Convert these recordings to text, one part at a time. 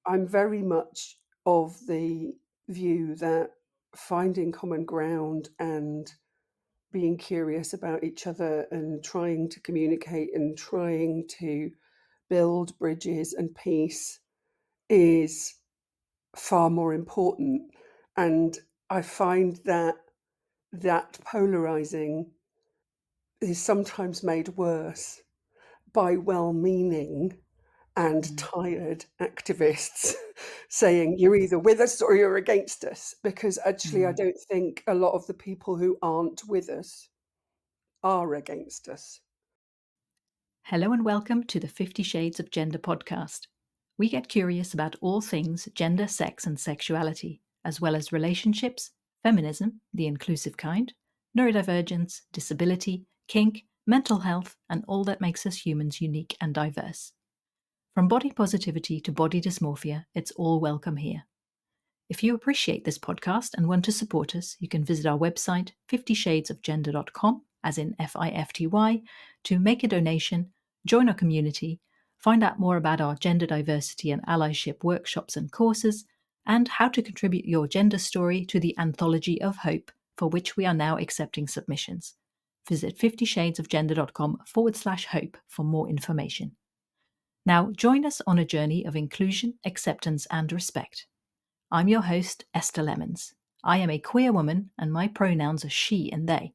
I'm very much of the view that finding common ground and being curious about each other and trying to communicate and trying to build bridges and peace is far more important. And I find that polarizing is sometimes made worse by well-meaning and Mm. tired activists saying you're either with us or you're against us, because actually I Mm. don't think a lot of the people who aren't with us are against us. Hello and welcome to the 50 Shades of Gender podcast. We get curious about all things gender, sex, and sexuality, as well as relationships, feminism, the inclusive kind, neurodivergence, disability, kink, mental health, and all that makes us humans unique and diverse. From body positivity to body dysmorphia, it's all welcome here. If you appreciate this podcast and want to support us, you can visit our website, 50shadesofgender.com, as in FIFTY, to make a donation, join our community, find out more about our gender diversity and allyship workshops and courses, and how to contribute your gender story to the Anthology of Hope, for which we are now accepting submissions. Visit 50shadesofgender.com/hope for more information. Now, join us on a journey of inclusion, acceptance, and respect. I'm your host, Esther Lemons. I am a queer woman, and my pronouns are she and they.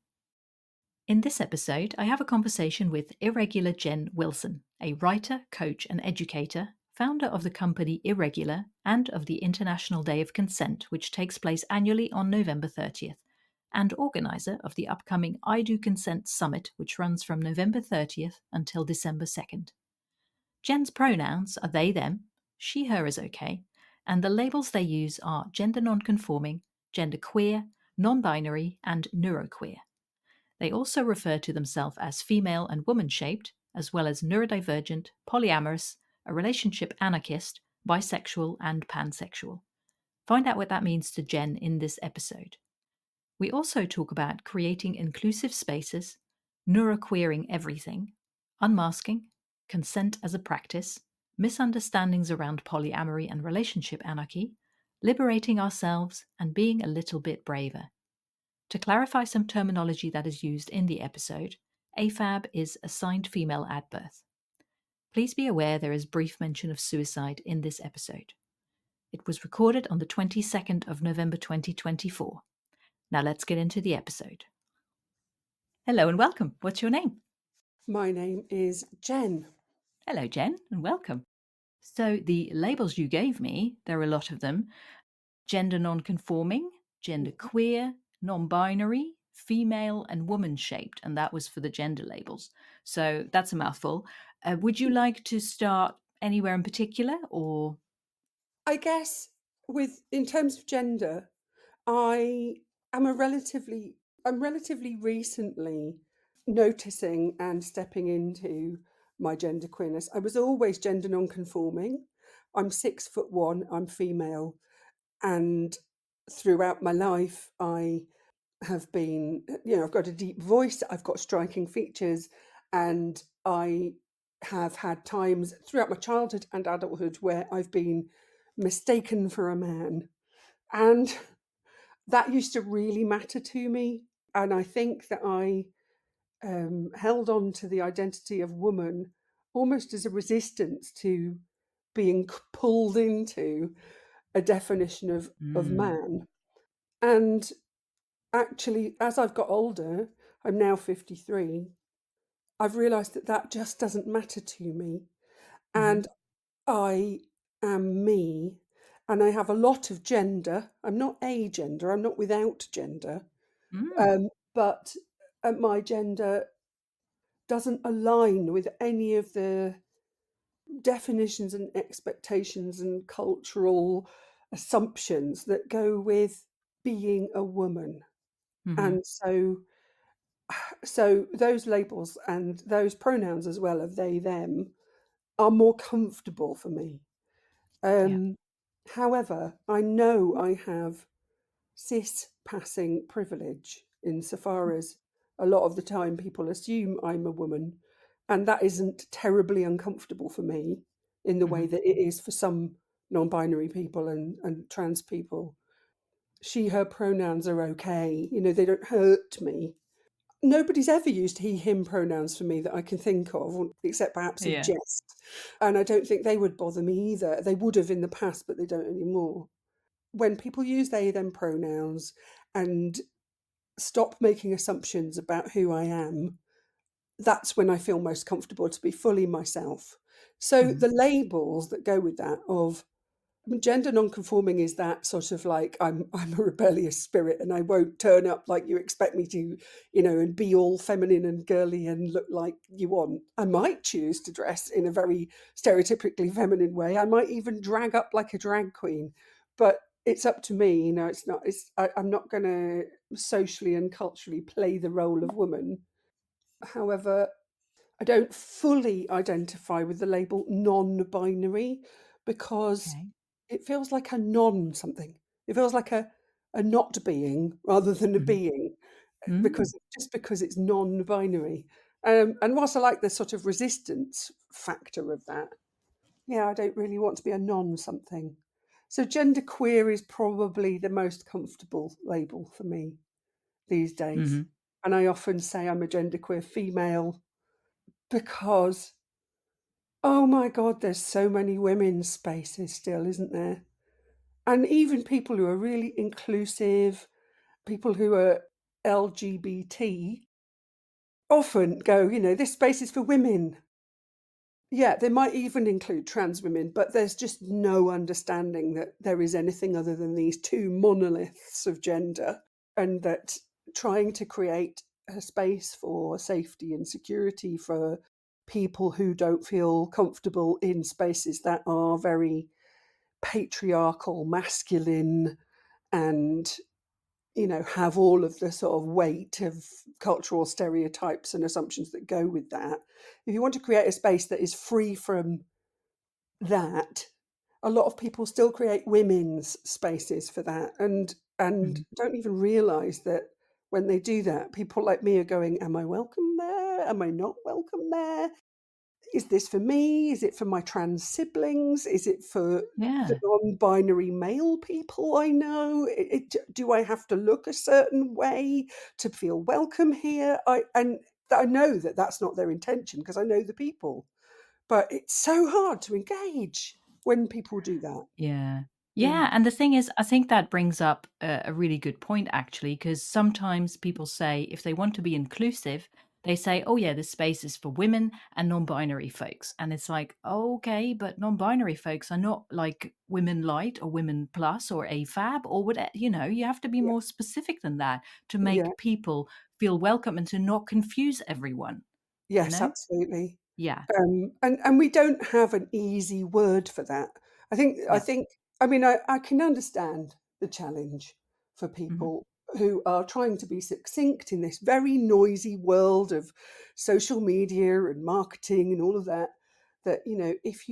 In this episode, I have a conversation with Irregular Jenn Wilson, a writer, coach, and educator, founder of the company Irregular and of the International Day of Consent, which takes place annually on November 30th, and organizer of the upcoming I Do Consent Summit, which runs from November 30th until December 2nd. Jen's pronouns are they, them, she, her is okay, and the labels they use are gender non-conforming, genderqueer, non-binary, and neuroqueer. They also refer to themselves as female and woman-shaped, as well as neurodivergent, polyamorous, a relationship anarchist, bisexual, and pansexual. Find out what that means to Jenn in this episode. We also talk about creating inclusive spaces, neuroqueering everything, unmasking, consent as a practice, misunderstandings around polyamory and relationship anarchy, liberating ourselves, and being a little bit braver. To clarify some terminology that is used in the episode, AFAB is assigned female at birth. Please be aware there is brief mention of suicide in this episode. It was recorded on the 22nd of November 2024. Now let's get into the episode. Hello and welcome. What's your name? My name is Jenn. Hello, Jenn, and welcome. So the labels you gave me, there are a lot of them: gender non-conforming, genderqueer, non-binary, female, and woman-shaped, and that was for the gender labels. So that's a mouthful. Would you like to start anywhere in particular, or? I guess in terms of gender, I am I'm relatively recently noticing and stepping into my gender queerness. I was always gender non-conforming. I'm 6'1", I'm female, and throughout my life I have been, I've got a deep voice, I've got striking features, and I have had times throughout my childhood and adulthood where I've been mistaken for a man. And that used to really matter to me. And I think that I held on to the identity of woman almost as a resistance to being pulled into a definition of Mm. man. And actually, as I've got older, I'm now 53, I've realised that that just doesn't matter to me. Mm-hmm. And I am me, and I have a lot of gender. I'm not a gender, I'm not without gender, Mm. but my gender doesn't align with any of the definitions and expectations and cultural assumptions that go with being a woman. Mm-hmm. And so those labels and those pronouns as well of they them are more comfortable for me. Yeah. um However, I know I have cis passing privilege insofar as a lot of the time people assume I'm a woman, and that isn't terribly uncomfortable for me in the way Mm-hmm. that it is for some non-binary people and trans people. She, her pronouns are okay. They don't hurt me. Nobody's ever used he, him pronouns for me that I can think of, except perhaps in Yeah. jest. And I don't think they would bother me either. They would have in the past, but they don't anymore. When people use they, them pronouns and stop making assumptions about who I am, that's when I feel most comfortable to be fully myself. So Mhm. the labels that go with that of gender non-conforming is that sort of like I'm a rebellious spirit and I won't turn up like you expect me to, and be all feminine and girly and look like you want. I might choose to dress in a very stereotypically feminine way. I might even drag up like a drag queen, but it's up to me. It's not. I'm not going to socially and culturally play the role of woman. However, I don't fully identify with the label non-binary because Okay. it feels like a non something. It feels like a not being rather than a Mhm. being Mm. because it's non-binary. And whilst I like the sort of resistance factor of that, yeah, I don't really want to be a non something. So genderqueer is probably the most comfortable label for me these days. Mhm. And I often say I'm a genderqueer female because, oh my God, there's so many women's spaces still, isn't there? And even people who are really inclusive, people who are LGBT, often go, this space is for women. Yeah, they might even include trans women, but there's just no understanding that there is anything other than these two monoliths of gender, and that trying to create a space for safety and security for people who don't feel comfortable in spaces that are very patriarchal, masculine, and have all of the sort of weight of cultural stereotypes and assumptions that go with that. If you want to create a space that is free from that, a lot of people still create women's spaces for that and Mhm. don't even realize that when they do that, people like me are going, am I welcome there? Am I not welcome there? Is this for me? Is it for my trans siblings? Is it for the Yeah. non-binary male people I know? Do I have to look a certain way to feel welcome here? And I know that that's not their intention because I know the people, but it's so hard to engage when people do that. Yeah. Mm. Yeah, and the thing is, I think that brings up a really good point, actually, because sometimes people say if they want to be inclusive, they say, oh, yeah, this space is for women and non binary folks. And it's like, okay, but non binary folks are not like women light or women plus or AFAB or whatever. You have to be Yeah. more specific than that to Yeah. make people feel welcome and to not confuse everyone, you Yes, know? absolutely. Yeah. And we don't have an easy word for that. I think I Yeah. think I mean I can understand the challenge for Hmm. people who are trying to be succinct in this very noisy world of social media and marketing and all of that. That if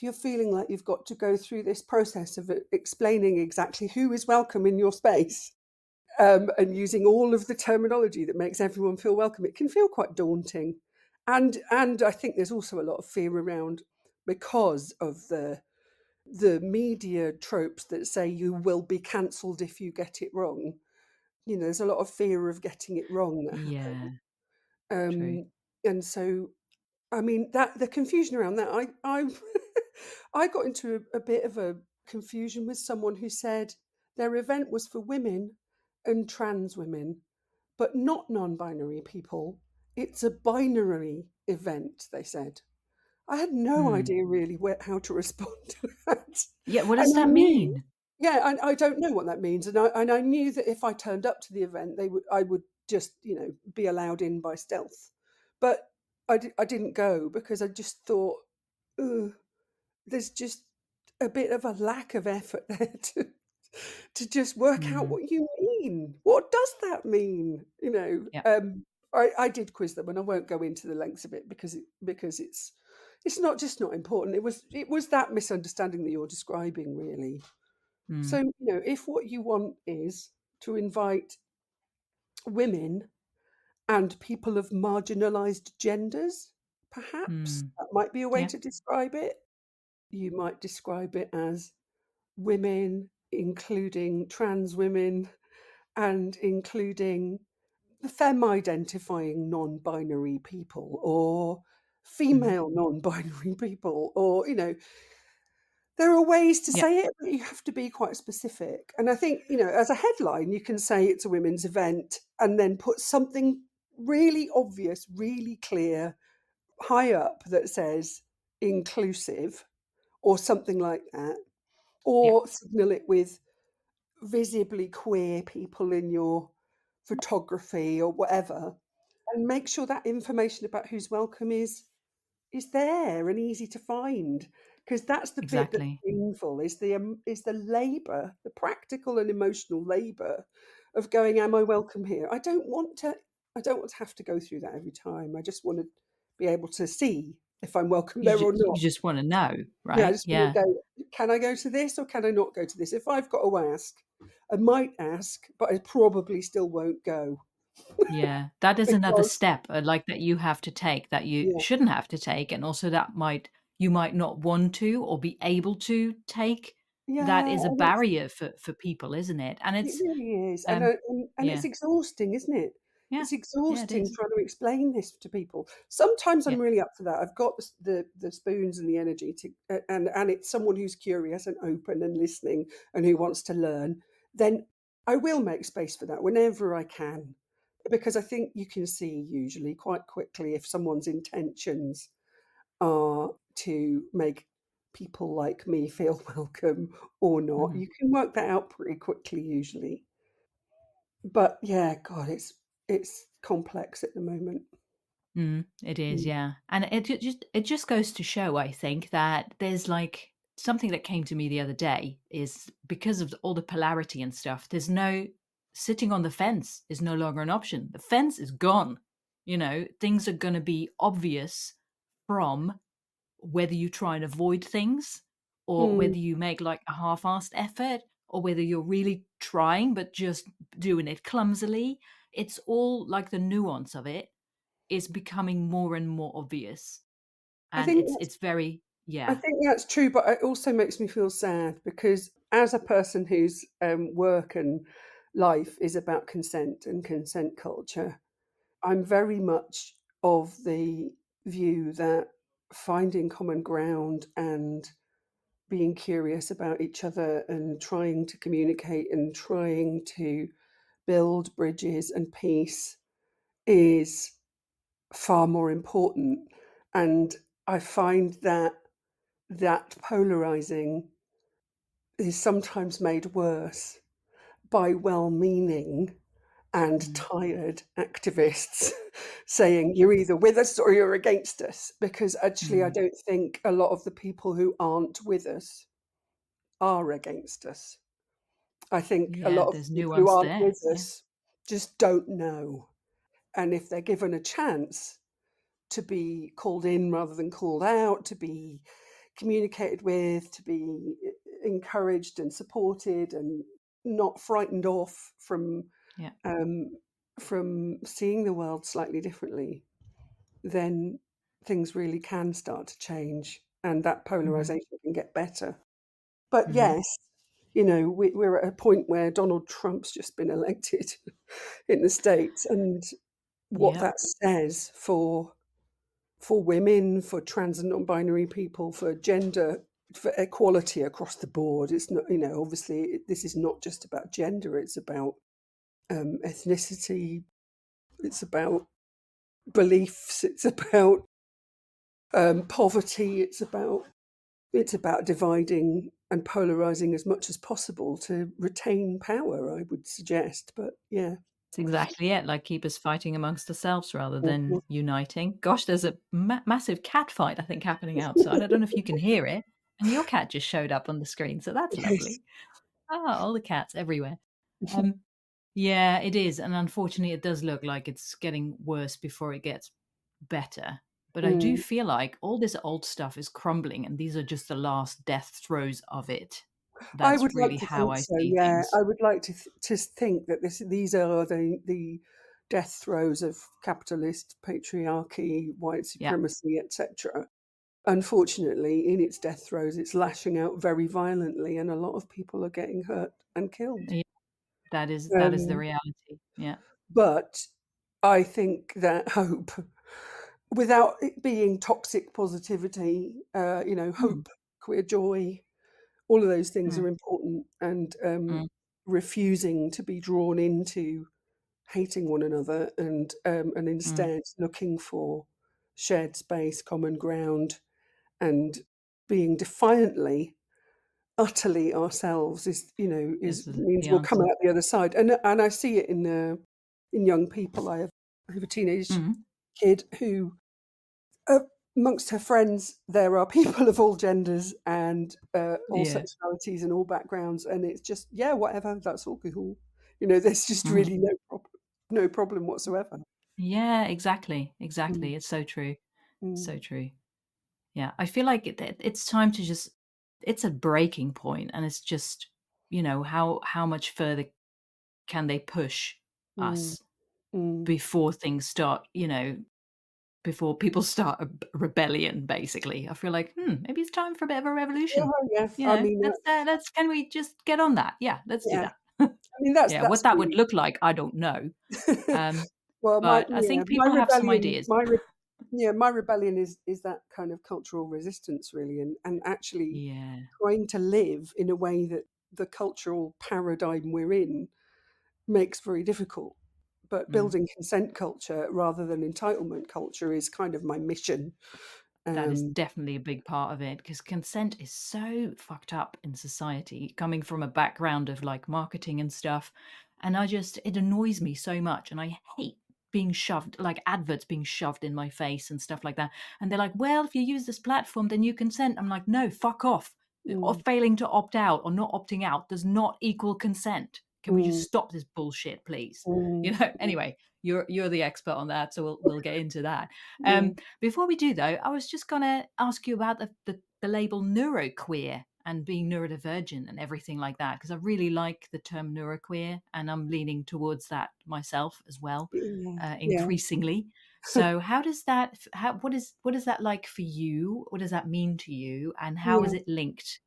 you're feeling like you've got to go through this process of explaining exactly who is welcome in your space, and using all of the terminology that makes everyone feel welcome, it can feel quite daunting. And I think there's also a lot of fear around because of the media tropes that say you will be cancelled if you get it wrong. There's a lot of fear of getting it wrong that happens. Yeah. True. Um, and so, I mean, that the confusion around that, I I got into a bit of a confusion with someone who said their event was for women and trans women, but not non-binary people. It's a binary event, they said. I had no Hmm. idea really how to respond to that. Yeah. What does And I that knew, mean? yeah, I don't know what that means. And I knew that if I turned up to the event, I would just, be allowed in by stealth. But I didn't go because I just thought, ugh, there's just a bit of a lack of effort there to just work out Hmm. what you mean. What does that mean? Yeah. I did quiz them, and I won't go into the lengths of it because it's not just not important. It was that misunderstanding that you're describing, really. Hmm. So if what you want is to invite women and people of marginalised genders, perhaps Hmm. that might be a way Yeah. to describe it. you might describe it as women, including trans women, and including the femme-identifying non-binary people, or Mhm. female non-binary people, or, there are ways to Yeah, say it, but you have to be quite specific. And I think, as a headline, you can say it's a women's event and then put something really obvious, really clear, high up that says inclusive or something like that, yeah, or signal it with visibly queer people in your photography or whatever, and make sure that information about who's welcome is there and easy to find, because that's the bit that's exactly. painful, is the labour, the practical and emotional labour of going, "Am I welcome here?" I don't want to have to go through that every time. I just want to be able to see if I'm welcome there or You not. just wanna know, Yeah, I right? just want Yeah, to go, "Can I go to this or can I not go to this?" If I've got to ask, I might ask, but I probably still won't go yeah. That is another because step, like, that you have to take, that you yeah, shouldn't have to take, and also that you might not want to or be able to take. That yeah, is a and it's barrier for people, isn't it? And it it's, really is, um and it's yeah, exhausting, isn't it? yeah, It's yeah, it exhausting is. trying to explain this to people. Sometimes Yeah, I'm really up for that. I've got the spoons and the energy to, and it's someone who's curious and open and listening and who wants to learn. Then I will make space for that whenever I can, because I think you can see usually quite quickly if someone's intentions are to make people like me feel welcome or not. mhm. You can work that out pretty quickly usually. But yeah, God, it's complex at the moment. It is, Mm. yeah. And it just goes to show, I think, that there's like something that came to me the other day is because of all the polarity and stuff, there's no sitting on the fence is no longer an option. The fence is gone. Things are going to be obvious from whether you try and avoid things or Mm. whether you make like a half-assed effort or whether you're really trying but just doing it clumsily. It's all like the nuance of it is becoming more and more obvious, I and think it's that's it's very, I yeah. think that's true, but it also makes me feel sad because as a person whose work and life is about consent and consent culture, I'm very much of the view that finding common ground and being curious about each other and trying to communicate and trying to build bridges and peace is far more important. And I find that that polarizing is sometimes made worse by well-meaning and Mhm, tired activists saying you're either with us or you're against us, because actually I mhm. don't think a lot of the people who aren't with us are against us. I think a Yeah, lot of there's the people who nuance aren't there, with yeah. us just don't know. And if they're given a chance to be called in rather than called out, to be communicated with, to be encouraged and supported and not frightened off Yeah. um, from seeing the world slightly differently, then things really can start to change and that Mhm, polarization can get better. But mhm. yes, we're at a point where Donald Trump's just been elected in the States, and what Yep, that says for women, for trans and non-binary people, for gender, for equality across the board. It's not, obviously this is not just about gender. It's about ethnicity. It's about beliefs. It's about poverty. It's about dividing and polarizing as much as possible to retain power, I would suggest. But yeah. that's exactly it, like, keep us fighting amongst ourselves rather Mhm. than uniting. Gosh, there's a massive cat fight, I think, happening outside. I don't know if you can hear it, and your cat just showed up on the screen, so that's Yes. lovely. Ah, all the cats everywhere. Um, yeah, it is, and unfortunately, it does look like it's getting worse before it gets better. But I do Mm. feel like all this old stuff is crumbling, and these are just the last death throes of it. I That's would like really to how think I so, see yeah. things. I would like to think that these are the death throes of capitalist patriarchy, white Yeah. supremacy, etc. unfortunately, in its death throes, it's lashing out very violently, and a lot of people are getting hurt and killed. Yeah, that is the Um, reality. Yeah. but I think that hope, without it being toxic positivity, Mm, hope, queer joy, all of those things mm, are important, and mm, refusing to be drawn into hating one another, and mm, instead looking for shared space, common ground, and being defiantly, utterly ourselves is, is is the means we'll come answer. out the other side. And I see it in young people. I have a teenage Mm, kid who, uh, amongst her friends, there are people of all genders and all yeah. sexualities and all backgrounds, and it's just, yeah, whatever, that's all cool. There's just Mhm. really no problem whatsoever. Yeah, exactly. Mm, Exactly. It's so true. mm, So true. Yeah. I feel like it's time to just, it's a breaking point, and it's just, how much further can they push mm, us mm. before things start, before people start a rebellion, basically. I feel like, maybe it's time for a bit of a Yeah, revolution. yeah. I mean, Let's, can we just get on that? Yeah, let's do yeah. that. I mean, that's Yeah, what that's that would really. look like, I don't know. Um, Well, but I think my people have some rebellion, ideas. my rebellion is that kind of cultural resistance, really, and actually Yeah. trying to live in a way that the cultural paradigm we're in makes very difficult. But Mm. building consent culture rather than entitlement culture is kind of my mission. That is Um, definitely a big part of it, because consent is so fucked up in society, coming from a background of like marketing and stuff. And it annoys me so much. And I hate being shoved, like adverts being shoved in my face and stuff like that. And they're like, well, if you use this platform, then you consent. I'm like, no, fuck off. Or mm, failing to opt out or not opting out does not equal consent. Can we just mm, stop this bullshit, please? mm, mm, Anyway, you're the expert on that, so we'll get into that. yeah, Before we do, though, I was just going to ask you about the label neuroqueer and being neurodivergent and everything like that, because I really like the term neuroqueer, and I'm leaning towards that myself as well, yeah, yeah, increasingly. So, how does that? What is that like for you? What does that mean to you? And how is yeah. it linked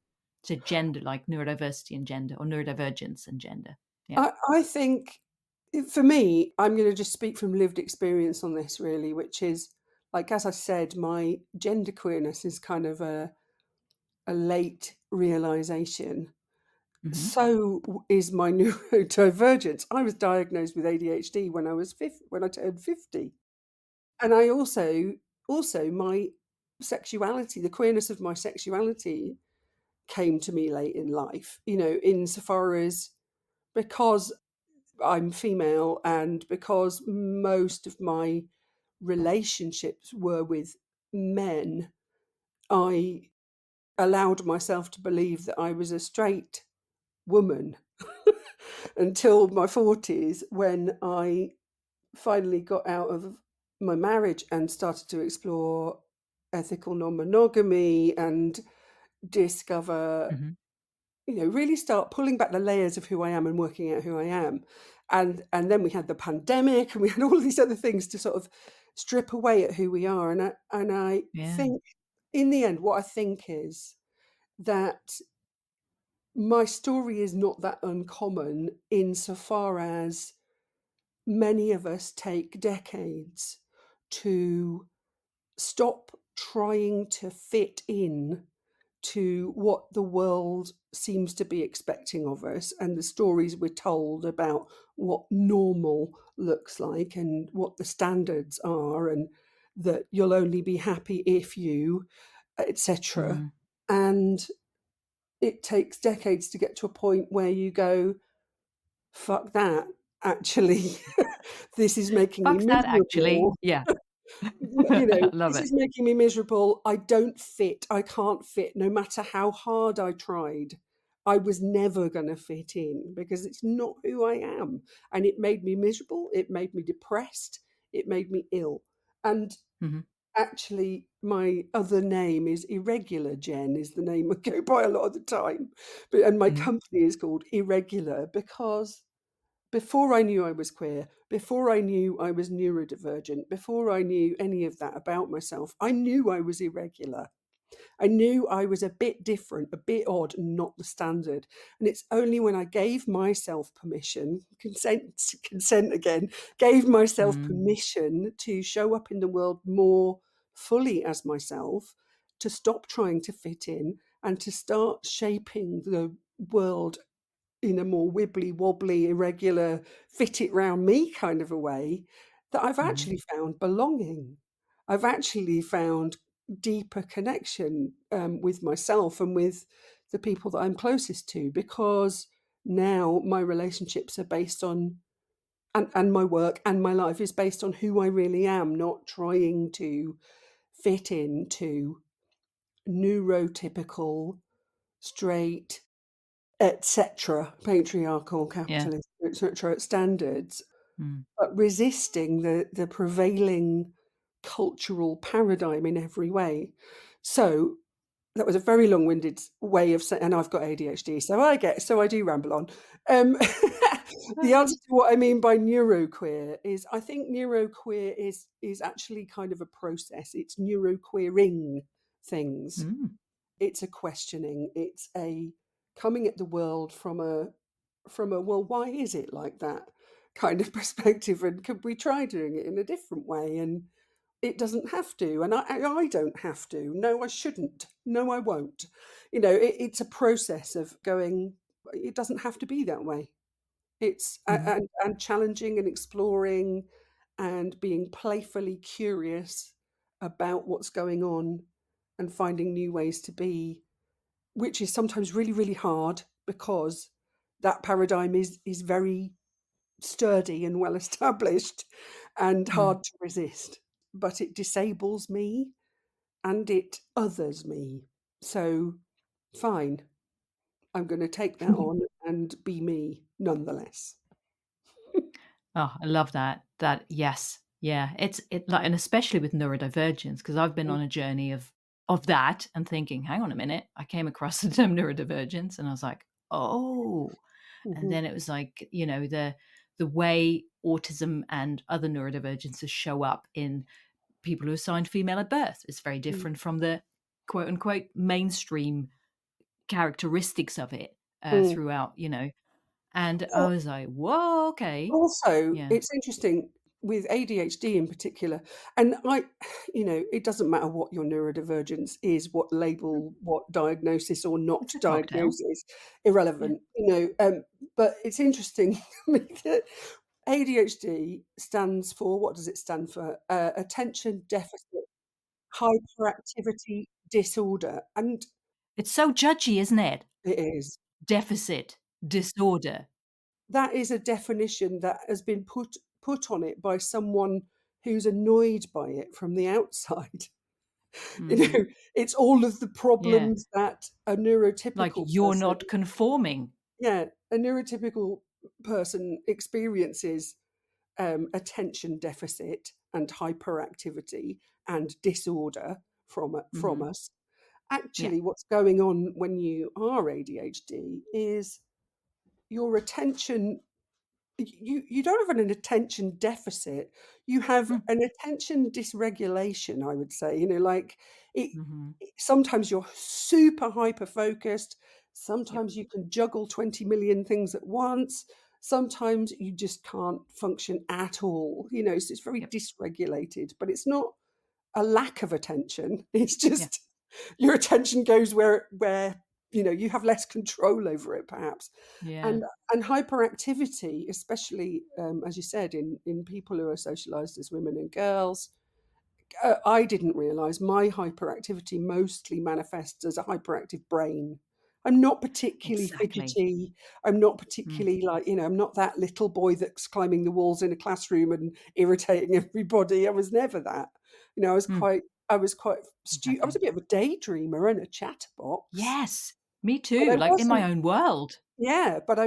to gender, like neurodiversity and gender, or neurodivergence and gender? Yeah. I think, for me, I'm going to just speak from lived experience on this, really, which is, like, as I said, my gender queerness is kind of a late realization. Hmm. So is my neurodivergence. I was diagnosed with ADHD when when I turned 50. And I also my sexuality, the queerness of my sexuality came to me late in life, insofar as, because I'm female and because most of my relationships were with men, I allowed myself to believe that I was a straight woman until my 40s, when I finally got out of my marriage and started to explore ethical non-monogamy and discover, Hmm. really start pulling back the layers of who I am and working out who I am. And then we had the pandemic, and we had all of these other things to sort of strip away at who we are. And I Yeah. think, in the end, what I think is that my story is not that uncommon, insofar as many of us take decades to stop trying to fit in to what the world seems to be expecting of us, and the stories we're told about what normal looks like and what the standards are, and that you'll only be happy if you, etc. Mm. And it takes decades to get to a point where you go, fuck that, actually. This is making me Fuck that, actually. miserable. Yeah. Love This it. is making me miserable. I don't fit. I can't fit. No matter how hard I tried, I was never going to fit in, because it's not who I am. And it made me miserable. It made me depressed. It made me ill. And Hmm. actually, my other name is Irregular Jenn, is the name I go by a lot of the time. And my Hmm. company is called Irregular because before I knew I was queer, before I knew I was neurodivergent, before I knew any of that about myself, I knew I was irregular. I knew I was a bit different, a bit odd, and not the standard. And it's only when I gave myself permission, consent again, gave myself Mm. permission to show up in the world more fully as myself, to stop trying to fit in and to start shaping the world in a more wibbly wobbly, irregular, fit it round me kind of a way, that I've Mhm. actually found belonging. I've actually found deeper connection with myself and with the people that I'm closest to, because now my relationships are based on, and my work and my life is based on who I really am, not trying to fit into neurotypical, straight, etc., patriarchal, Yeah. capitalist, etc., standards, Mm. but resisting the prevailing cultural paradigm in every way. So that was a very long-winded way of saying, and I've got ADHD, so I do ramble on. Um, the answer to what I mean by neuroqueer is, I think neuroqueer is actually kind of a process. It's neuroqueering things. Mm. It's a questioning. It's a coming at the world from a well, why is it like that kind of perspective, and could we try doing it in a different way? And it doesn't have to, and I don't have to. No, I shouldn't. No, I won't. It's a process of going. It doesn't have to be that way. It's Mhm. and challenging and exploring and being playfully curious about what's going on and finding new ways to be, which is sometimes really, really hard because that paradigm is very sturdy and well established and Mm. hard to resist. But it disables me and it others me. So fine, I'm going to take that on and be me nonetheless. Oh, I love that. That yes. Yeah. It like, and especially with neurodivergence, because I've been on a journey of that and thinking, hang on a minute, I came across the term neurodivergence and I was like, oh. And Mhm. then it was like, the way autism and other neurodivergences show up in people who are assigned female at birth is very Mm. different from the quote unquote mainstream characteristics of it Mm. throughout. And I Al- was like, whoa, okay. Also, Yeah. it's interesting with ADHD in particular, and it doesn't matter what your neurodivergence is, what label, what diagnosis or not It's a cocktail. diagnosis, Yeah. irrelevant, but it's interesting to me that ADHD stands for, what does it stand for? Attention deficit hyperactivity disorder, and It's so judgy, isn't it? it is. Deficit disorder. That is a definition that has been put on it by someone who's annoyed by it from the outside. You Mhm. know, it's all of the Yeah. problems that a Like, neurotypical you're person, not conforming. yeah, a neurotypical person experiences, attention deficit and hyperactivity and disorder from Mhm. us. Yeah. Actually, what's going on when you are ADHD is your attention, you don't have an attention deficit, you have Mm. an attention dysregulation, I would say. Like, it Mhm. sometimes you're super hyper focused, Yep. sometimes you can juggle 20 million things at once, sometimes you just can't function at all, so it's very Yep. dysregulated, but it's not a lack of attention. It's Yeah. just your attention goes where you have less control over it, perhaps. Yeah. And hyperactivity, especially, as you said, in people who are socialized as women and girls. I didn't realize my hyperactivity mostly manifests as a hyperactive brain. I'm not particularly Exactly. fidgety. I'm not Mm. particularly, like, I'm not that little boy that's climbing the walls in a classroom and irritating everybody. I was never that. I was Mm. quite, I was quite I was a Exactly. bit of a daydreamer and a chatterbox, Yes. Me but too, I like, in my wasn't, own world. yeah, but Yeah.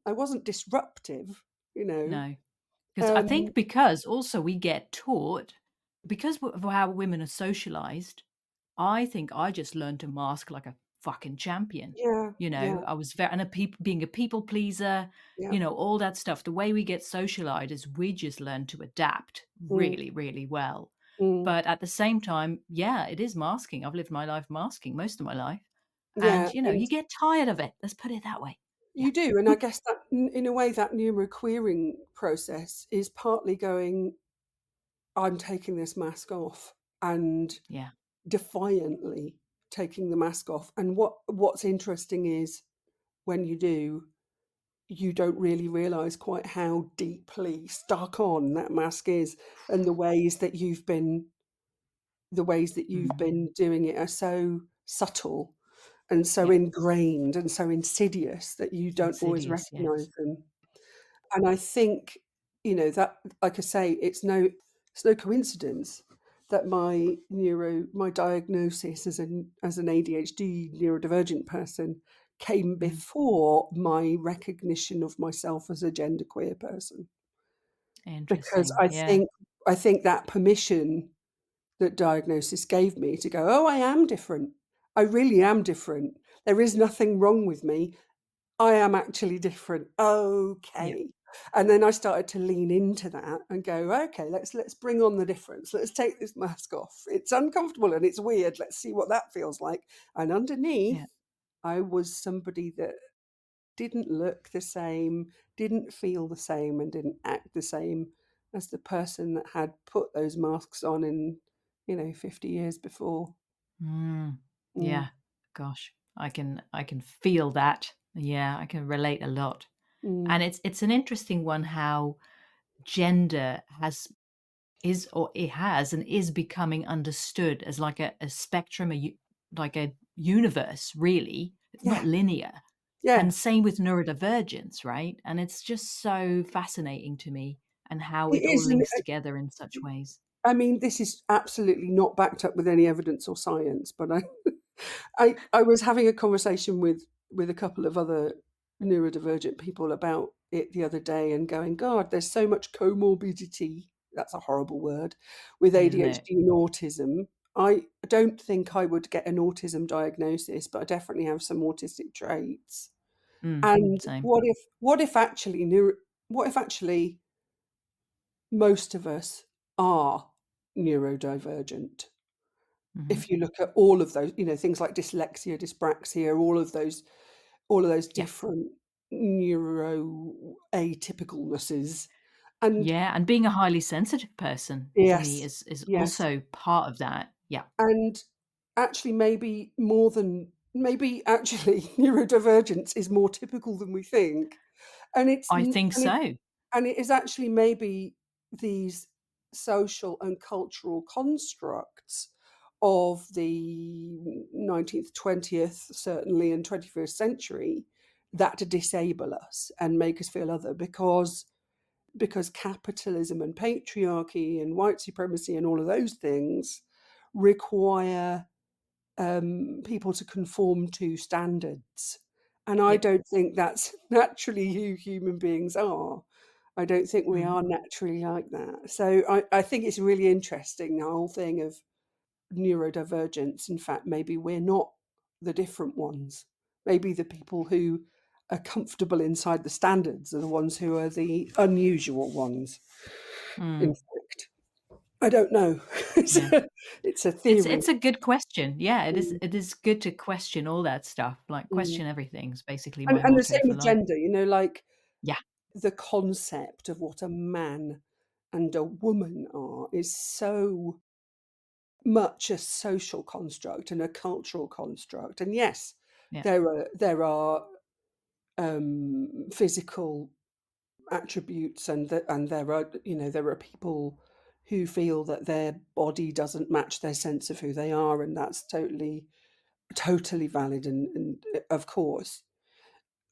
I wasn't disruptive, you know. No. 'Cause I Um, think because also we get taught because of how women are socialized, I think I just learned to mask like a fucking champion. yeah, yeah, I was very and being a people pleaser, yeah. all that stuff. The way we get socialized is we just learn to adapt Mm, really, really well. Mm. But at the same time, yeah, it is masking. I've lived my life masking most of my life. Yeah, And, you know, and you get tired of it. Let's put it that way. Yeah. you do, and I guess that in a way that neuroqueering process is partly going, I'm taking this mask off and Yeah. defiantly taking the mask off. And what's interesting is when you do, you don't really realize quite how deeply stuck on that mask is, and the ways that you've Mm. been doing it are so subtle and so Yeah. ingrained and so insidious that you don't always Insidious. recognize Yes. them. And I think, that, like I say, it's no coincidence that my diagnosis as an ADHD neurodivergent person came Mm. before my recognition of myself as a genderqueer person. Because Interesting. Yeah. I think that permission that diagnosis gave me to go, "Oh, I am different. I really am different. There is nothing wrong with me. I am actually different. Yeah. Okay." And then I started to lean into that and go, "Okay, let's bring on the difference. Let's take this mask off. It's uncomfortable and it's weird. Let's see what that feels like." And Yeah. underneath, I was somebody that didn't look the same, didn't feel the same, and didn't act the same as the person that had put those masks on in, 50 years before. Mm. Mm, Yeah. Gosh, I can feel that. Yeah, I can relate a lot. mm. And it's an interesting one how gender has is or it has and is becoming understood as like a spectrum, like a universe, really. It's not Yeah, linear. yeah. And same with neurodivergence, right? And it's just so fascinating to me and how It it all is, and links together in such ways. I mean, this is absolutely not backed up with any evidence or science, but I was having a conversation with a couple of other neurodivergent people about it the other day and going, God, there's so much comorbidity, that's a horrible word, with Isn't it? ADHD and autism. I don't think I would get an autism diagnosis, but I definitely have some autistic traits. Mm, And same. what if actually most of us are neurodivergent? Hmm. If you look at all of those, things like dyslexia, dyspraxia, all of those Yeah. different neuro atypicalnesses. And Yeah. And being a highly sensitive person for me yes, is yes. also part of that. Yeah. And actually maybe actually neurodivergence is more typical than we think. And it's I n think and it so. and it is actually maybe these social and cultural constructs of the 19th, 20th, certainly, and 21st century that disable us and make us feel other because capitalism and patriarchy and white supremacy and all of those things require people to conform to standards. And I Yep. don't think that's naturally who human beings are. I don't think we Mm, are naturally like that. So I think it's really interesting, the whole thing of neurodivergence. In fact, maybe we're not the different ones. Maybe the people who are comfortable inside the standards are the ones who are the unusual ones, in mm, fact. I don't know. It's yeah. a It's theory. it's a good question. Yeah, it is Mm, it is good to question all that stuff. Like mm. question everything is basically And my and the motto same for with life. gender, like Yeah. the concept of what a man and a woman are is so much a social construct and a cultural construct. And yes, Yeah. there are physical attributes, and there are people who feel that their body doesn't match their sense of who they are, and that's totally valid, and of course.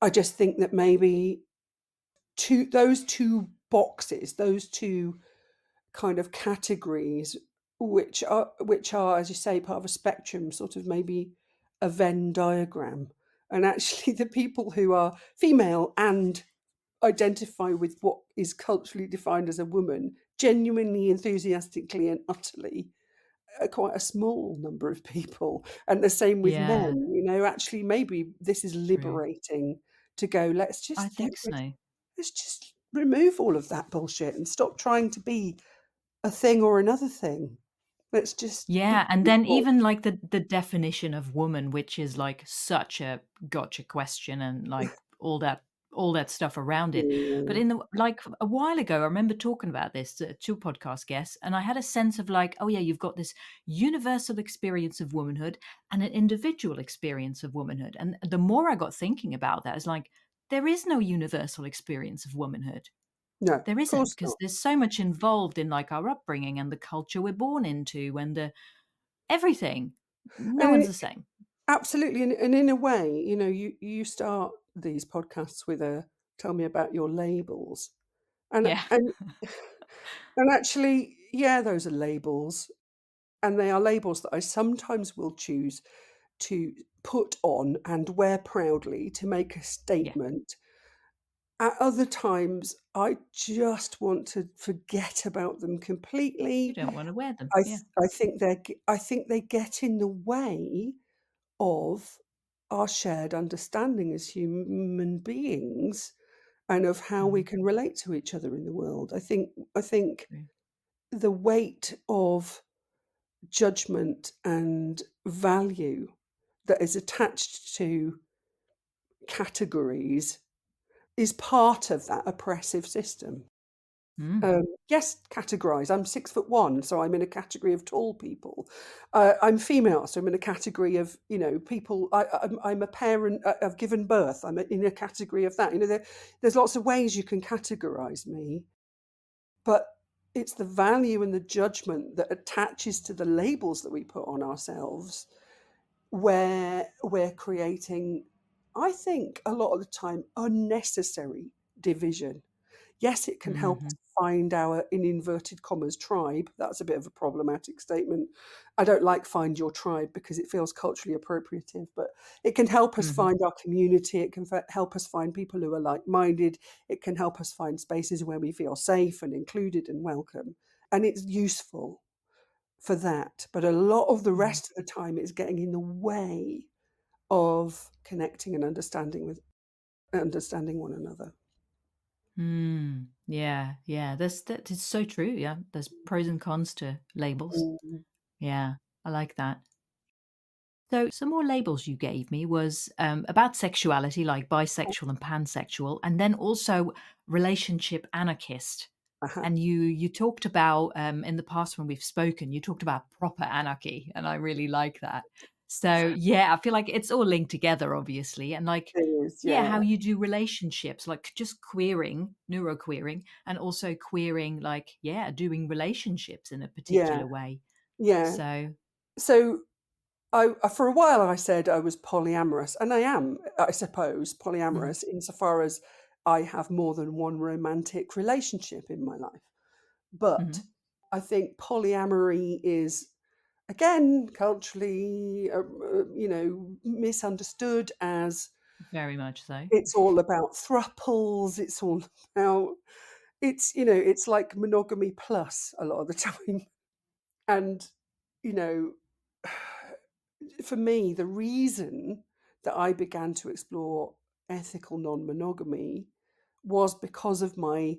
I just think that maybe those two boxes, those two kind of categories, which are, as you say, part of a spectrum, sort of maybe a Venn diagram. And actually, the people who are female and identify with what is culturally defined as a woman, genuinely, enthusiastically, and utterly, quite a small number of people. And the same with Yeah, men. Actually, maybe this is true. liberating to go. Let's I just get think rid. so. Let's just remove all of that bullshit and stop trying to be a thing or another thing. Let's just be Yeah, and then truthful. even like the definition of woman, which is like such a gotcha question and like all that stuff around it. But Yeah. in the like a while ago, I remember talking about this to two podcast guests, and I had a sense of like, oh yeah, you've got this universal experience of womanhood and an individual experience of womanhood. And the more I got thinking about that, it's like there is no universal experience of womanhood. No, There of isn't, course because not. there's so much involved in like our upbringing and the culture we're born into and the everything. No And one's it, the same. absolutely, and in a way, you start these podcasts with a tell me about your labels, and Yeah. and and actually, yeah, those are labels, and they are labels that I sometimes will choose to put on and wear proudly to make a Yeah. statement. At other times, I just want to forget about them You completely. don't wanna wear them. I Yeah. th I think I think they get in the way of our shared understanding as human beings and of how we Mhm. can relate to each other in the world. I think True. the weight of judgment and value that is attached to categories is part of that oppressive system. Mm. Yes, categorise. I'm 6'1", so I'm in a category of tall people. I'm female, so I'm in a category of people. I'm a parent. I've given birth. I'm in a category of that. There's lots of ways you can categorise me, but it's the value and the judgment that attaches to the labels that we put on ourselves where we're creating, I think, a lot of the time, unnecessary division. Yes, it can help us Mhm. find our, in inverted commas, tribe. That's a bit of a problematic statement. I don't like find your tribe because it feels culturally appropriative, but it can help us Mhm. find our community. It can help us find people who are like minded. It can help us find spaces where we feel safe and included and welcome. And it's useful for that. But a lot of the Mhm. rest of the time, it's getting in the way of connecting and understanding one another. Mm. Yeah, yeah. That is so true, yeah. There's pros and cons to labels. Mm. Yeah, I like that. So some more labels you gave me was, about sexuality, like bisexual and pansexual, and then also relationship anarchist. Uh-huh. And you talked about, in the past when we've spoken, you talked about proper anarchy, and I really like that. So yeah, I feel like it's all linked together, obviously, and like, It is, yeah, yeah. how you do relationships, like just queering, neuroqueering, and also queering, like, yeah, doing relationships in a Yeah, particular way. yeah. So, So for a while I said I was polyamorous, and I am, I suppose, mhm, polyamorous insofar as I have more than one romantic relationship in my life. But mhm, I think polyamory is, again, culturally, misunderstood as very much so. it's all about thruples. It's all about it's like monogamy plus a lot of the time. And, you know, for me, the reason that I began to explore ethical non monogamy was because of my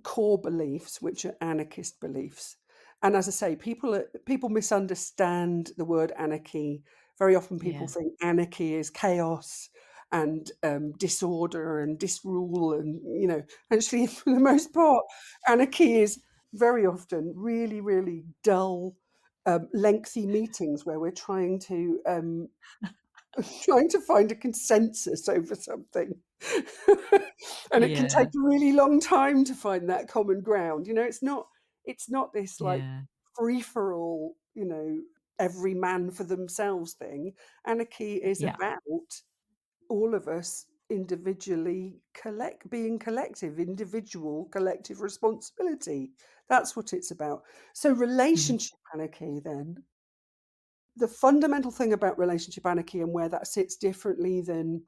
core beliefs, which are anarchist beliefs. And as I say, people misunderstand the word anarchy. Very often, people Yeah. think anarchy is chaos and disorder and disrule, and actually, for the most part, anarchy is very often really, really dull, lengthy meetings where we're trying to find a consensus over something. And it can take Yeah, a really long time to find that common ground. It's not this like yeah, free for all, every man for themselves thing. Anarchy is yeah, about all of us individually being collective, individual collective responsibility. That's what it's about. So mhm, relationship anarchy then, the fundamental thing about relationship anarchy and where that sits differently than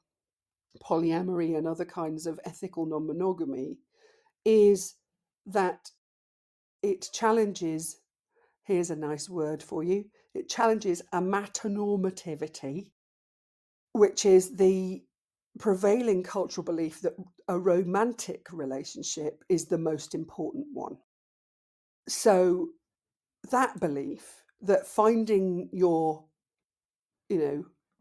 polyamory and other kinds of ethical non-monogamy is that it challenges, here's a nice word for you, it challenges amatonormativity, which is the prevailing cultural belief that a romantic relationship is the most important one. So that belief that finding your,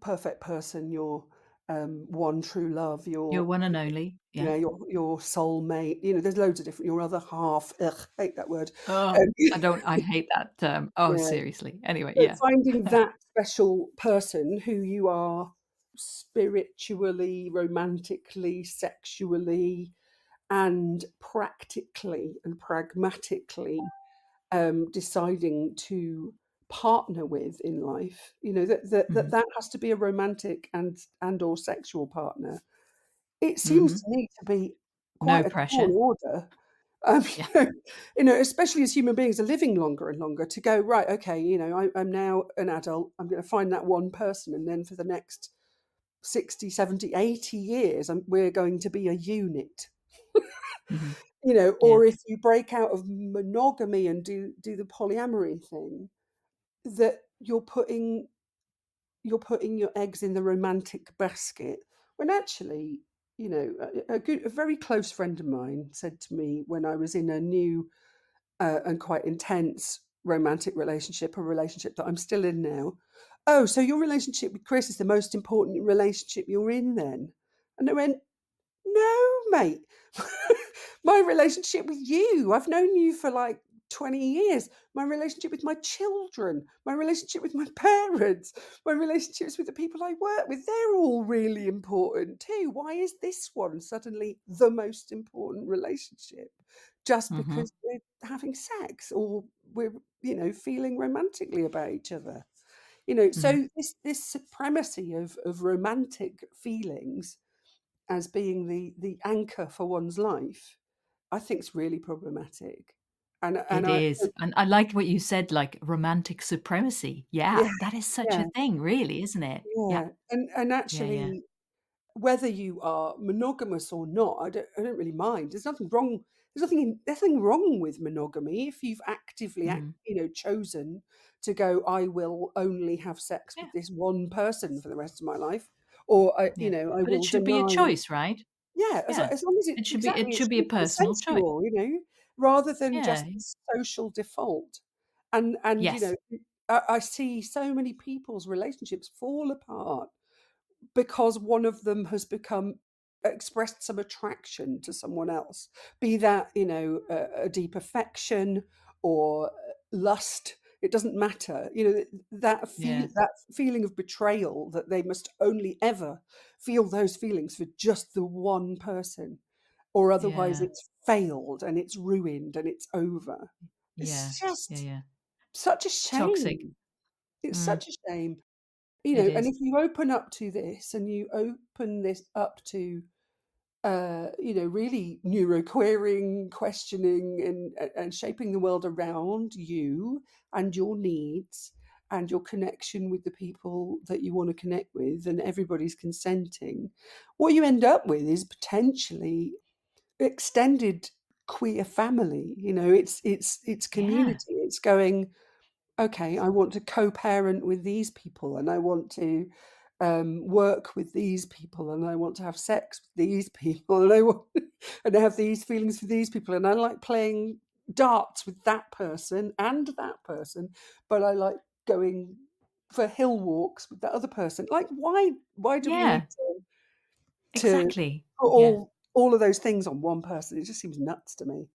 perfect person, your one true love, Your your, one and only. Yeah. your soulmate, there's loads of different, your other half. Ugh, hate that word. Oh, Um, I hate that term. Oh, yeah, seriously. Anyway, but yeah. finding that special person who you are spiritually, romantically, sexually, and practically and pragmatically deciding to partner with in life, Mhm. that has to be a romantic and or sexual partner. It seems to Mhm. me to be No quite a tall pressure. order. Um, Yeah. especially as human beings are living longer and longer, to go, right, okay, I'm now an adult, I'm going to find that one person, and then for the next 60, 70, 80 years, we're going to be a unit. Mhm. Yeah. Or if you break out of monogamy and do the polyamory thing, that you're putting your eggs in the romantic basket, when actually, a very close friend of mine said to me when I was in a new and quite intense romantic relationship, a relationship that I'm still in now. Oh, so your relationship with Chris is the most important relationship you're in then? And I went, no, mate. My relationship with you, I've known you for like 20 years. My relationship with my children, my relationship with my parents, my relationships with the people I work with, they're all really important too. Why is this one suddenly the most important relationship? Just Mhm. because we're having sex or we're, feeling romantically about each other. Mhm. So this supremacy of romantic feelings as being the anchor for one's life, I think it's really problematic. And It I is. And I liked what you said, like romantic supremacy. yeah, Yeah, that is such yeah, a thing, really, isn't it? Yeah. yeah, and Yeah, yeah. actually, whether you are monogamous or not, I don't really mind. There's nothing wrong. There's nothing wrong with monogamy if you've actively, Mhm. chosen to go. I will only have sex Yeah, with this one person for the rest of my life, or yeah. I But it will should be a deny. choice, right? Yeah, as lo Yeah. as long as It it should should be a be personal choice. consensual, rather than Yeah. just social default. And, Yes. I see so many people's relationships fall apart because one of them has expressed some attraction to someone else, be that, a deep affection or lust. It doesn't matter. Yeah. That feeling of betrayal, that they must only ever feel those feelings for just the one person, or otherwise Yeah. it's failed and it's ruined and it's over. Yeah. It's Yeah, just yeah. such a Toxic. shame. It's Mm, such a shame. it And is. if you open up to this and you open this up to, really neuroqueering, questioning, and shaping the world around you and your needs and your connection with the people that you want to connect with, and everybody's consenting, what you end up with is potentially extended queer family. It's Yeah. community. It's going, okay, I want to co-parent with these people, and I want to work with these people, and I want to have sex with these people, and I want and I have these feelings for these people, and I like playing darts with that person, but I like going for hill walks with that other person. Like, why do we need Yeah. to Exactly. put Yeah. all of those things on one person? It just seems nuts to me.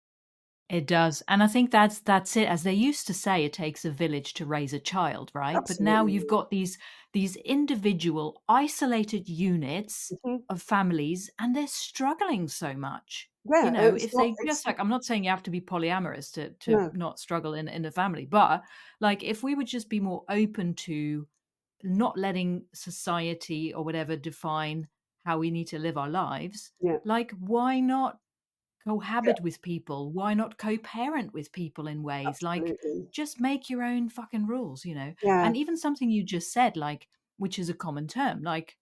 It does, and I think that's it. As they used to say, it takes a village to raise a child, right? But now Absolutely. you've got these individual isolated units Mhm. of families, and they're struggling so much. You Yeah, know, it's if not. they just like, I'm not saying you have to be polyamorous to No. not struggle in a family, but like if we would just be more open to not letting society or whatever define how we need to live our lives, Yeah. like why not Yeah. cohabit with people? Why not co-parent with people in ways? Like, Absolutely. just make your own fucking rules, Yeah. And even something you just said, like, which is a common term, like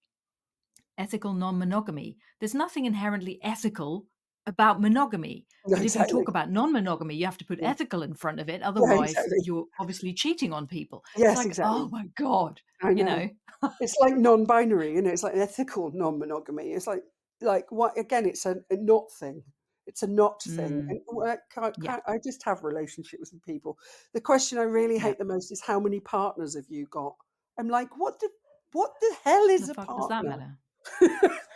ethical non-monogamy. There's nothing inherently ethical about monogamy. No, But if you exactly. talk about non-monogamy, you have to put Yeah. ethical in front of it. Yeah, Otherwise, exactly. you're obviously cheating on people. It's Yes, like, oh exactly. my God, I you know. know? It's like non-binary, it's like ethical non-monogamy. It's like what again, it's a not thing. It's a not thing. Mm, And well, yeah. I just have relationships with people. The question I really Yeah. hate the most is how many partners have you got? I'm like, what the hell is The a fuck does that partner? matter?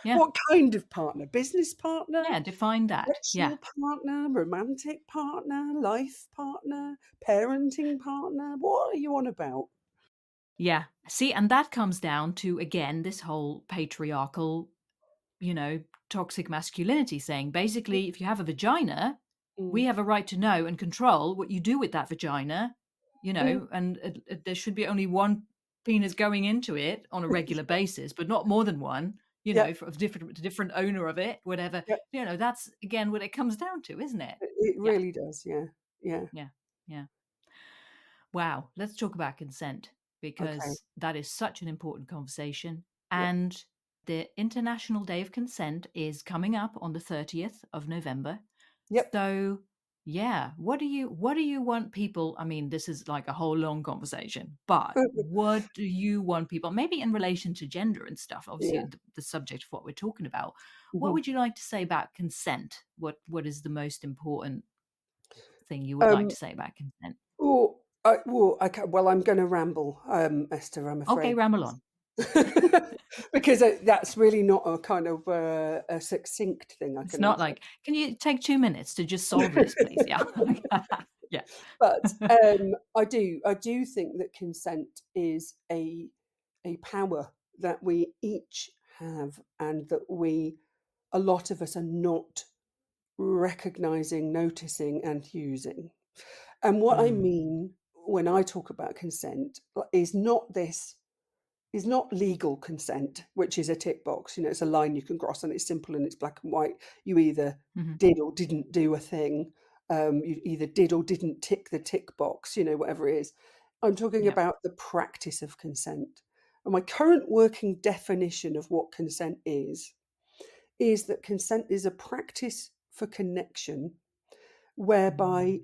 Yeah. What kind of partner? Business partner? Yeah, define that. Yeah. Sexual partner? Romantic partner? Life partner? Parenting partner? What are you on about? Yeah. See, and that comes down to, again, this whole patriarchal, you know, toxic masculinity saying basically, if you have a vagina, we Mm, have a right to know and control what you do with that vagina, mm, and there should be only one penis going into it on a regular basis, but not more than one, yeah, for a different owner of it, whatever. yeah, That's again what it comes down to, isn't it? it Yeah. really does. Yeah, yeah. Yeah. Yeah. Wow, let's talk about consent Okay. because that is such an important conversation. Yep, And the International Day of Consent is coming up on the 30th of November. yep. So, yeah, what do you want people, I mean, this is like a whole long conversation, but what do you want people, maybe in relation to gender and stuff, obviously Yeah. the subject of what we're talking about. What Mhm. would you like to say about consent? What is the most important thing you would like Um, to say about consent? well, I'm going to ramble, Esther, I'm Okay, afraid. ramble on. Because that's really not a kind of a succinct thing I It's can not answer. like, "Can you take 2 minutes to just solve this, please?" Yeah. Yeah. But I do think that consent is a power that we each have, and that a lot of us are not recognizing, noticing, and using. And what I Mm, mean when I talk about consent is not legal consent, which is a tick box. It's a line you can cross, and it's simple and it's black and white. You either mhm. did or didn't do a thing. You either did or didn't tick the tick box. Whatever it is. I'm talking Yep. about the practice of consent. And my current working definition of what consent is that consent is a practice for connection whereby Mm,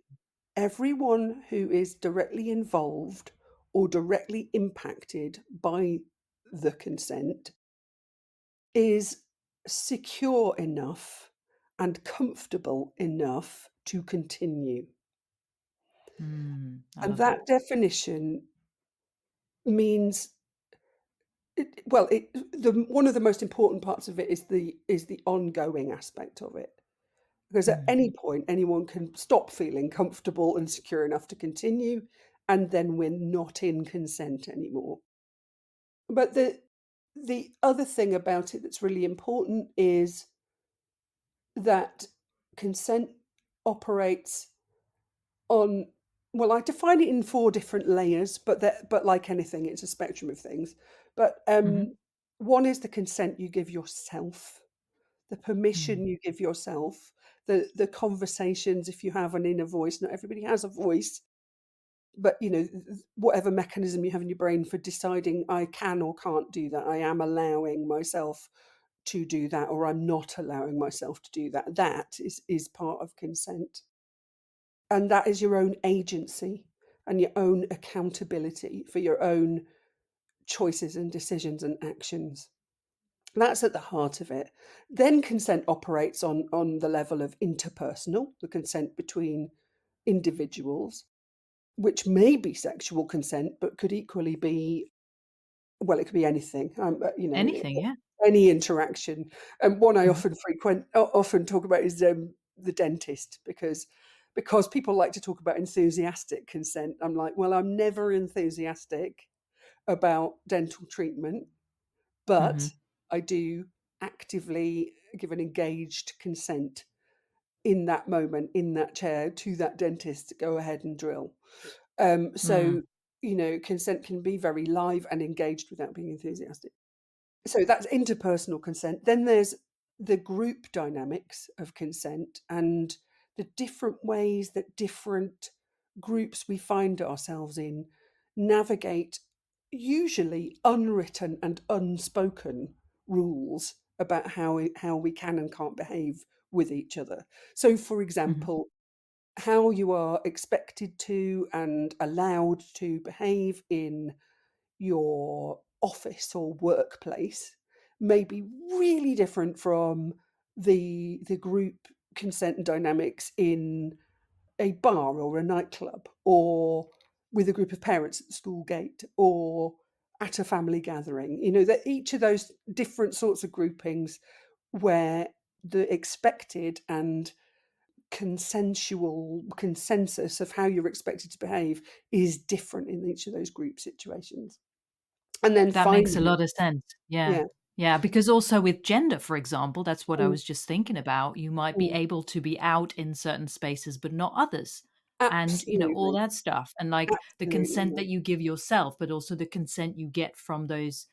everyone who is directly involved or directly impacted by the consent is secure enough and comfortable enough to continue. I And love that. that definition means well, the one of the most important parts of it is the ongoing aspect of it. Because at Mm, any point, anyone can stop feeling comfortable and secure enough to continue, and then we're not in consent anymore. But the other thing about it that's really important is that consent operates on, well, I define it in four different layers, but like anything, it's a spectrum of things. But mhm, one is the consent you give yourself, the mm, permission you give yourself, the conversations. If you have an inner voice, not everybody has a voice, but whatever mechanism you have in your brain for deciding I can or can't do that, I am allowing myself to do that, or I'm not allowing myself to do that. That is part of consent. And that is your own agency and your own accountability for your own choices and decisions and actions. That's at the heart of it. Then consent operates on the level of interpersonal, the consent between individuals, which may be sexual consent, but could equally be, well, it could be anything. anything, yeah. Any interaction. And one I Mhm, often talk about is the dentist, because people like to talk about enthusiastic consent. I'm like, well, I'm never enthusiastic about dental treatment, but mhm, I do actively give an engaged consent in that moment, in that chair, to that dentist to go ahead and drill. So, mm, consent can be very live and engaged without being enthusiastic. So that's interpersonal consent. Then there's the group dynamics of consent and the different ways that different groups we find ourselves in navigate usually unwritten and unspoken rules about how we can and can't behave with each other. So, for mhm, example, how you are expected to and allowed to behave in your office or workplace may be really different from the group consent and dynamics in a bar or a nightclub, or with a group of parents at the school gate, or at a family gathering. That each of those different sorts of groupings where the expected and consensual consensus of how you're expected to behave is different in each of those group situations. And then That makes a finally, lot of sense. Yeah. yeah, Yeah, because also with gender, for example, that's what I mm, was just thinking about. You might be mm, able to be out in certain spaces, but not others. And, all absolutely, that stuff. And like the absolutely, consent that you give yourself, but also the consent you get from those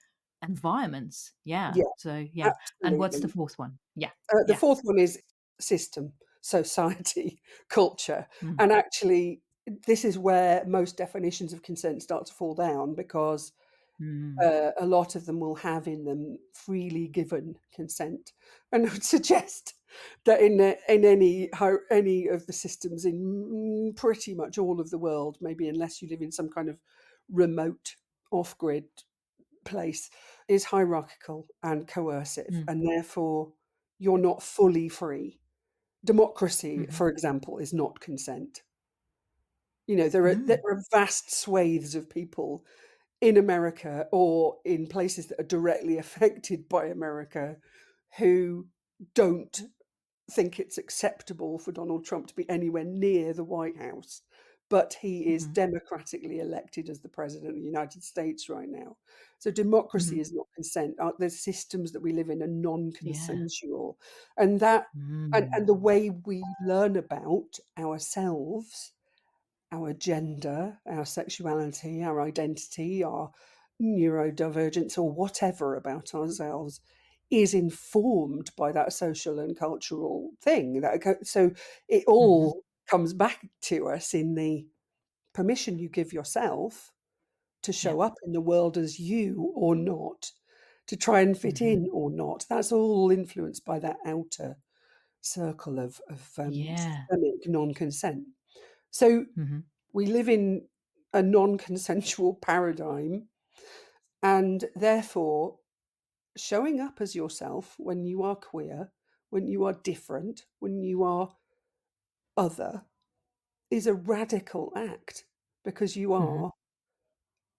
environments. Yeah. yeah, So, yeah. And what's the absolutely. fourth one? Yeah. The Yeah. fourth one is system, society, culture. Mm. And actually, this is where most definitions of consent start to fall down, because Mm. a lot of them will have in them freely given consent. And I would suggest that in any of the systems in pretty much all of the world, maybe unless you live in some kind of remote off-grid place, is hierarchical and coercive, Mm. and therefore you're not fully free. Democracy, Mhm. for example, is not consent. There Mm. are vast swathes of people in America or in places that are directly affected by America who don't think it's acceptable for Donald Trump to be anywhere near the White House, but he is Mhm. democratically elected as the president of the United States right now. So democracy Mhm. is not consent. The systems that we live in are Yeah. non-consensual, and that and Mm. the way we learn about ourselves, our gender, our sexuality, our identity, our neurodivergence, or whatever about ourselves is informed by that social and cultural thing. So it Mhm. all comes back to us in the permission you give yourself to Yeah. show up in the world as you or not, to try and fit Mhm. in or not. That's all influenced by that outer circle of Yeah. systemic non-consent. So Mhm. we live in a non-consensual paradigm, and therefore showing up as yourself when you are queer, when you are different, when you are other, is a radical act, because you Mhm. are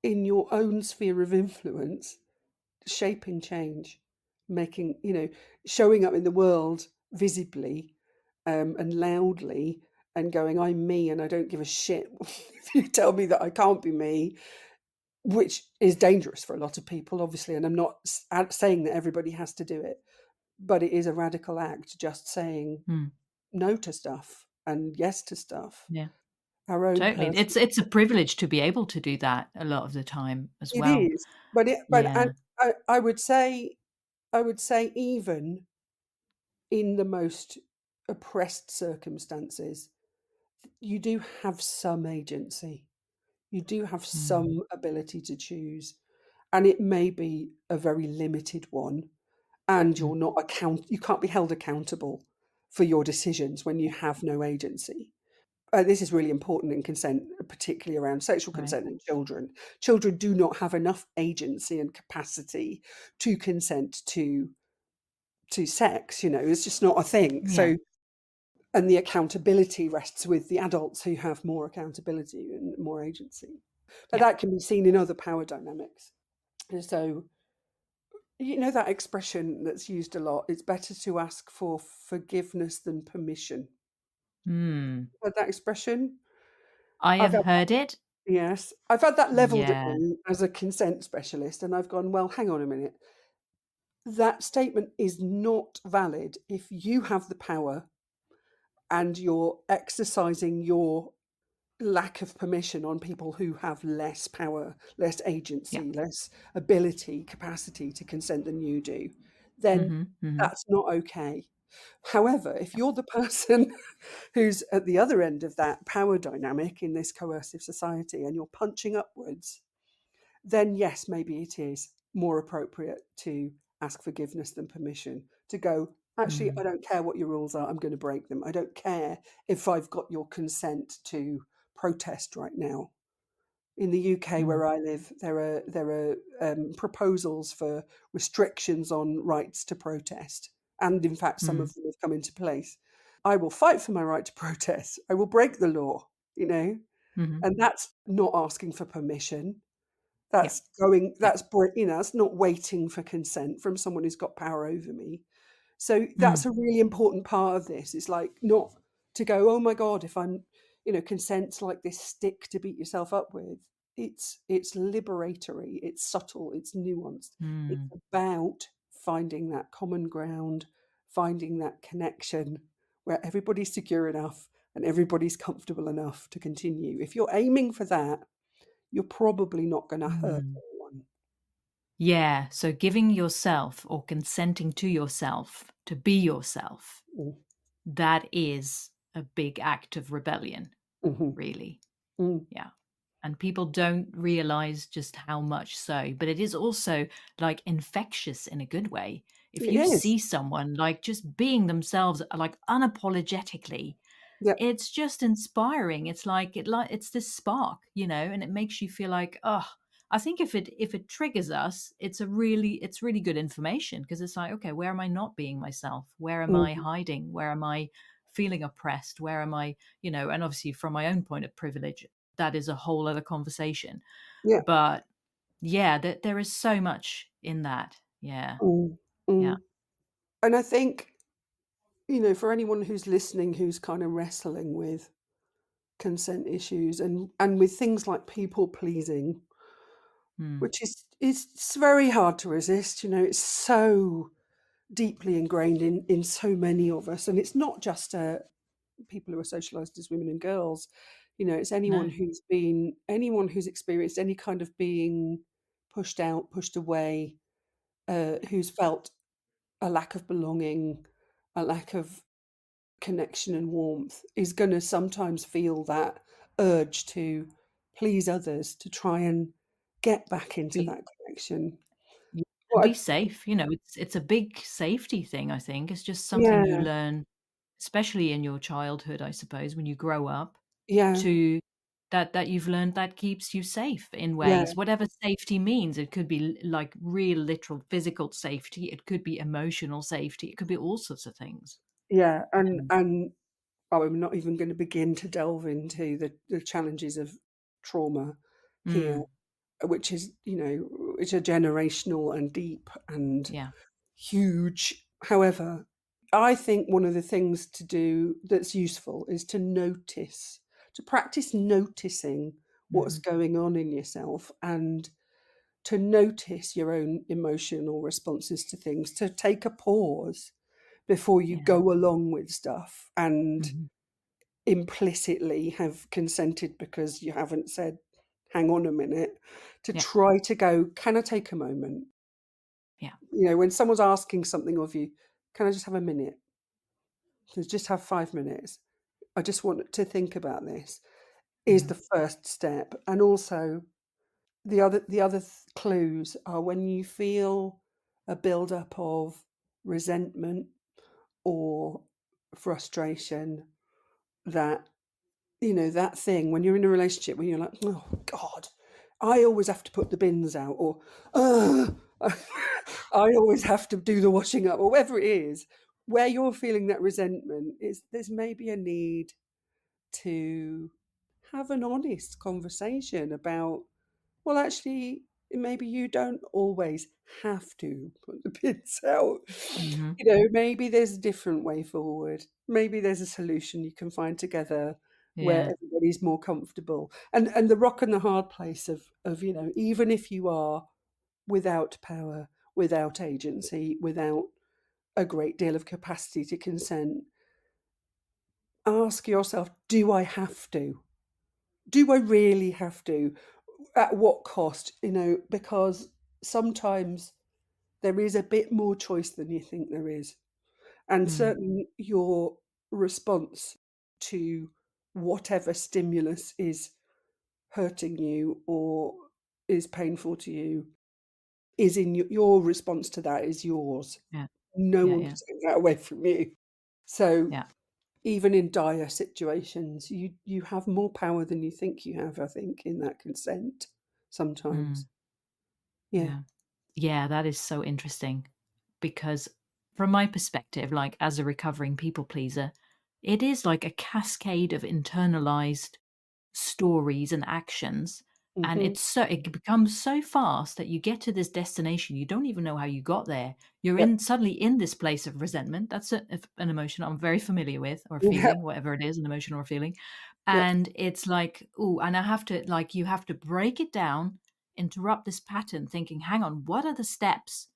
in your own sphere of influence shaping change, making, showing up in the world visibly, and loudly, and going, I'm me and I don't give a shit if you tell me that I can't be me, which is dangerous for a lot of people, obviously. And I'm not saying that everybody has to do it, but it is a radical act, just saying Mm. no to stuff and yes to stuff. Yeah. Our own Totally. person. It's a privilege to be able to do that a lot of the time as It well. is, but and Yeah. I would say even in the most oppressed circumstances, you do have some agency. You do have Mm. some ability to choose, and it may be a very limited one. And Mm. you can't be held accountable for your decisions when you have no agency. This is really important in consent, particularly around sexual Right. consent and children. Children do not have enough agency and capacity to consent to sex. It's just not a thing. Yeah. So, and the accountability rests with the adults who have more accountability and more agency. But Yeah. that can be seen in other power dynamics. So, that expression that's used a lot, it's better to ask for forgiveness than permission. Mm. Heard that expression? I I've have had heard it. I've had that leveled at Yeah. me as a consent specialist, and I've gone, well, hang on a minute. That statement is not valid if you have the power and you're exercising your lack of permission on people who have less power, less Yeah. agency, less ability, capacity to consent than you do. Then Mhm. Mhm. that's not okay. However, if you're the person who's at the other end of that power dynamic in this coercive society and you're punching upwards, then yes, maybe it is more appropriate to ask forgiveness than permission. To go, actually, I Mm. don't care what your rules are, I'm going to break them. I don't care if I've got your consent to protest right now. In the UK, Mm. where I live, there are proposals for restrictions on rights to protest, and in fact, some Mm. of them have come into place. I will fight for my right to protest. I will break the law, you know, Mhm. and that's not asking for permission. Yeah. Yeah. That's not waiting for consent from someone who's got power over me. So Mm. that's a really important part of this. It's like not to go, oh my God, if I'm, consent's like this stick to beat yourself up with. It's liberatory, it's subtle, it's nuanced. It's Mm. about finding that common ground, finding that connection where everybody's secure enough and everybody's comfortable enough to continue. If you're aiming for that, you're probably not going to hurt Mm. anyone. Yeah, so giving yourself or consenting to yourself to be yourself, Mm, that is a big act of rebellion, mhm, really. mm. Yeah. And people don't realize just how much so, but it is also like infectious in a good way. If It you is. see someone like just being themselves, like unapologetically, Yeah. it's just inspiring. It's like it's this spark, and it makes you feel like, oh, I think if it triggers us, it's really good information because it's like, okay, where am I not being myself? Where am I Mhm. hiding? Where am I feeling oppressed? Where am I, and obviously from my own point of privilege, that is a whole other conversation. Yeah. But yeah, there is so much in that. Yeah. Mm, Yeah. mm. And I think, for anyone who's listening who's kind of wrestling with consent issues and with things like people pleasing, Mm. which is it's very hard to resist, it's so deeply ingrained in so many of us. And it's not just people who are socialized as women and girls, it's No. anyone who's experienced any kind of being pushed out, pushed away, who's felt a lack of belonging, a lack of connection and warmth is going to sometimes feel that urge to please others, to try and get back into Be that connection. Yeah, and What be safe, it's a big safety thing, I think. It's just something you Yeah, learn, especially in your childhood, I suppose, when you grow up, yeah, to that you've learned that keeps you safe in yeah, ways, whatever safety means. It could be like real, literal physical safety, it could be emotional safety, it could be all sorts of things. yeah, Um, and I'm not even going to begin to delve into the challenges of trauma here, mm, which are generational and deep and yeah. huge. However, I think one of the things to do that's useful is to practice noticing what's Mhm. going on in yourself and to notice your own emotional responses to things, to take a pause before you Yeah. go along with stuff and Mhm. implicitly have consented because you haven't said, hang on a minute, to Yeah. try to go, can I take a moment? Yeah. When someone's asking something of you, can I just have a minute? To just have 5 minutes. I just want to think about this is Mhm. the first step. And also the other clues are when you feel a build-up of resentment or frustration that that thing when you're in a relationship when you're like, oh God, I always have to put the bins out, or I always have to do the washing up, or whatever it is, where you're feeling that resentment is there's maybe a need to have an honest conversation about, well, actually, maybe you don't always have to put the bins out. Mhm. Maybe there's a different way forward. Maybe there's a solution you can find together where Yeah. everybody's more comfortable. And the rock and the hard place of even if you are without power, without agency, without a great deal of capacity to consent, ask yourself, do I have to? Do I really have to? At what cost? Because sometimes there is a bit more choice than you think there is. And Mm. certainly your response to whatever stimulus is hurting you or is painful to you is in your response to that is yours. Yeah. No Yeah, one can yeah. take that away from you. So Yeah. even in dire situations, you have more power than you think you have, I think, in that consent Mm. sometimes. Yeah. Yeah. Yeah, that is so interesting because from my perspective, like as a recovering people pleaser, it is like a cascade of internalized stories and actions, and Hmm. it becomes so fast that you get to this destination, you don't even know how you got there. You're Yep. in suddenly in this place of resentment. That's an emotion I'm very familiar with, or a Yep. feeling, whatever it is, an emotion or a feeling. Yep. And it's like, oh, and I have to, like, you have to break it down, interrupt this pattern, thinking, hang on, what are the steps?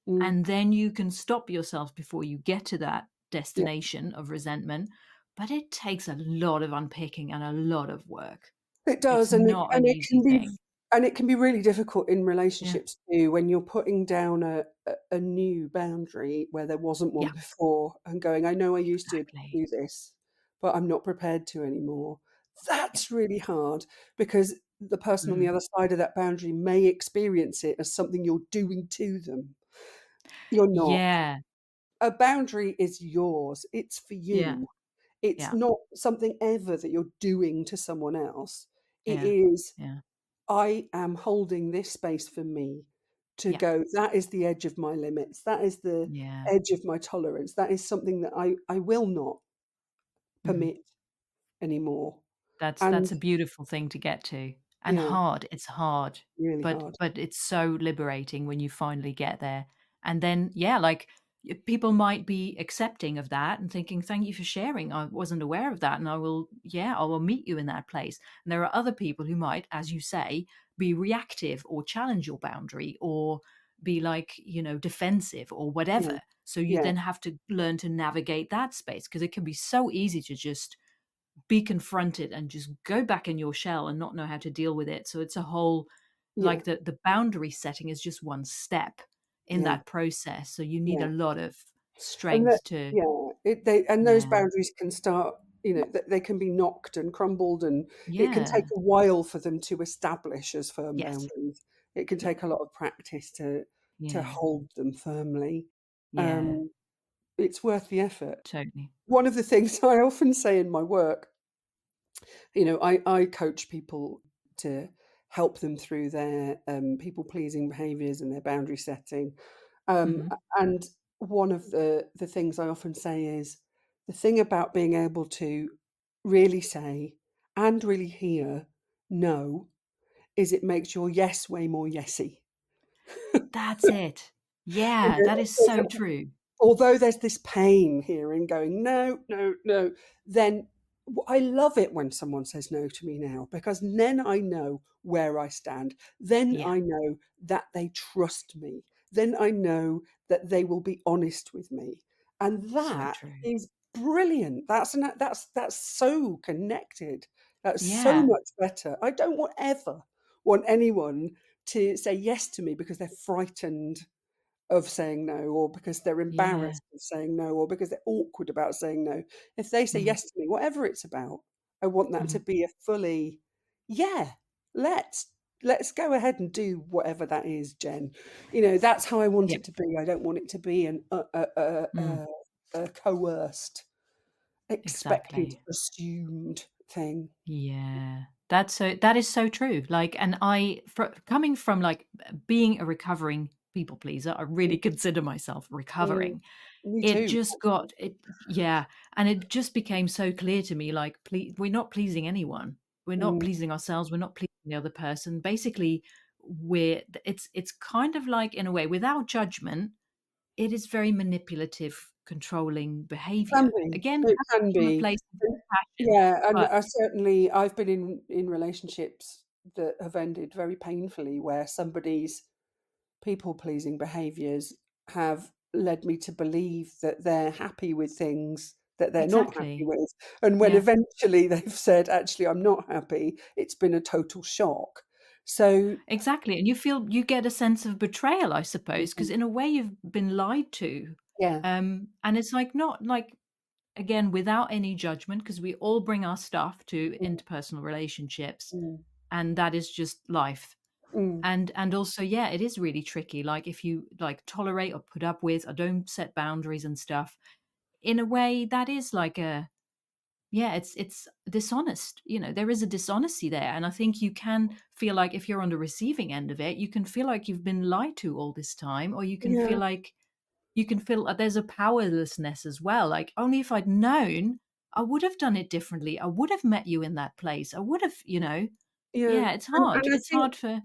Mm. And then you can stop yourself before you get to that Yep. destination of resentment. But it takes a lot of unpicking and a lot of work. It It's does, not an and it easy can be thing. really difficult in Yeah, relationships too when you're putting down a new boundary where there wasn't one yeah, before and going, "I know I used to exactly. do this, but I'm not prepared to anymore." Yeah. That's really hard because the person on the Mhm. other side of that boundary may experience it as something you're doing to them. You're not. Yeah, A boundary is yours. It's for yeah, you. It's yeah, not something ever that you're doing to someone else. It yeah, is, yeah, I am holding this space for me to yeah, go, that is the edge of my limits. That is the yeah. edge of my tolerance. That is something that I will not Mhm. permit anymore. That's And a beautiful thing to get to, and yeah, hard, it's hard, really but hard. it's so liberating when you finally get there, and then, yeah, like, people might be accepting of that and thinking, "Thank you for sharing, I wasn't aware of that, and I will meet you in that place." And there are other people who might, as you say, be reactive or challenge your boundary or be, like, defensive or Yeah, whatever, so you yeah, then have to learn to navigate that space because it can be so easy to just be confronted and just go back in your shell and not know how to deal with it. So it's a whole, yeah, like, the boundary setting is just one step in yeah, that process. So you need yeah. a lot of And that, strength to, yeah, those yeah. boundaries can start, they can be knocked and crumbled, and it can take Yeah. a while for them to establish as firm Yes. boundaries. It can Yeah. take a lot of practice to Yeah. hold them firmly. Yeah. Um, it's worth the effort. Totally. One of the things I often say in my work, I coach people to help them through their, people-pleasing behaviors and their boundary setting. Mhm. And one of the things I often say is, the thing about being able to really say and really hear "no" is it makes your "yes" way more yesy. That's it. You Yeah, know, that is there's so true. although there's this pain here in going, "No, no, no," then I love it when someone says no to me now, because then I know where I stand. Then Yeah, I know that they trust me. Then I know that they will be honest with me. And so that true. is brilliant. That's so connected. That's so Yeah. much better. I don't ever want anyone to say yes to me because they're frightened of saying no, or because they're Yeah. embarrassed of saying no, or because they're awkward about saying no. If they say Mhm. yes to me, whatever it's about, I want that to Mhm. be a fully, "Yeah, let's let's go ahead and do whatever that is, Jen." That's how I want Yeah. it to be. I don't want it to be an Mm. a coerced, expected, Exactly. assumed thing. Yeah. That is so true. Like, and coming from, like, being a recovering people pleaser, I really consider myself Mm, recovering. me It too, just got it, yeah, and it just became so clear to me, like, we're not pleasing anyone. We're not Mm, pleasing ourselves, we're not pleasing the other person. Basically, it's kind of like, in a way, without judgment, it is very manipulative, controlling it can behavior. be. Again, It coming can from a be. place of compassion, Yeah, and but I've been in relationships that have ended very painfully, where somebody's people-pleasing behaviours have led me to believe that they're happy with things that they're not happy exactly. with, and when Yeah, eventually they've said, "Actually, I'm not happy," it's been a total shock. So exactly, and you get a sense of betrayal, I suppose, because mhm, in a way you've been lied to, yeah, and it's, like, not like, again, without any judgment, because we all bring our stuff to mm, interpersonal relationships, mm, and that is just life. mm, And also, yeah, it is really tricky, like, if you, like, tolerate or put up with or don't set boundaries and stuff, in a way, that is like a, yeah, it's dishonest. There is a dishonesty there, and I think you can feel like, if you're on the receiving end of it, you can feel like you've been lied to all this time, or yeah, you can feel there's a powerlessness as well. Like, only if I'd known, I would have done it differently. I would have met you in that place. I would have, Yeah, yeah, it's hard. and It's hard for,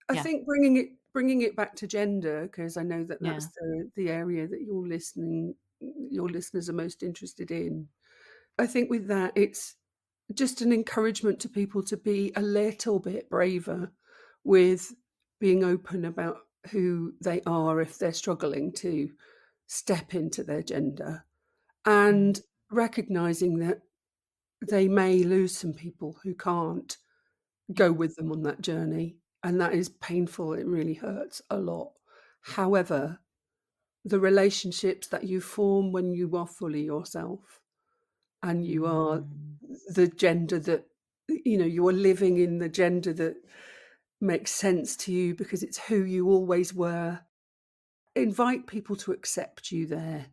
I yeah, think bringing it back to gender, because I know that yeah, that's the area that your listeners are most interested in. I think with that, it's just an encouragement to people to be a little bit braver with being open about who they are if they're struggling to step into their gender, mm, and recognizing that they may lose some people who can't yeah, go with them on that journey. And that is painful. It really hurts a lot. However, the relationships that you form when you are fully yourself and you are mm, the gender that, you are living in the gender that makes sense to you because it's who you always were. Invite people to accept you there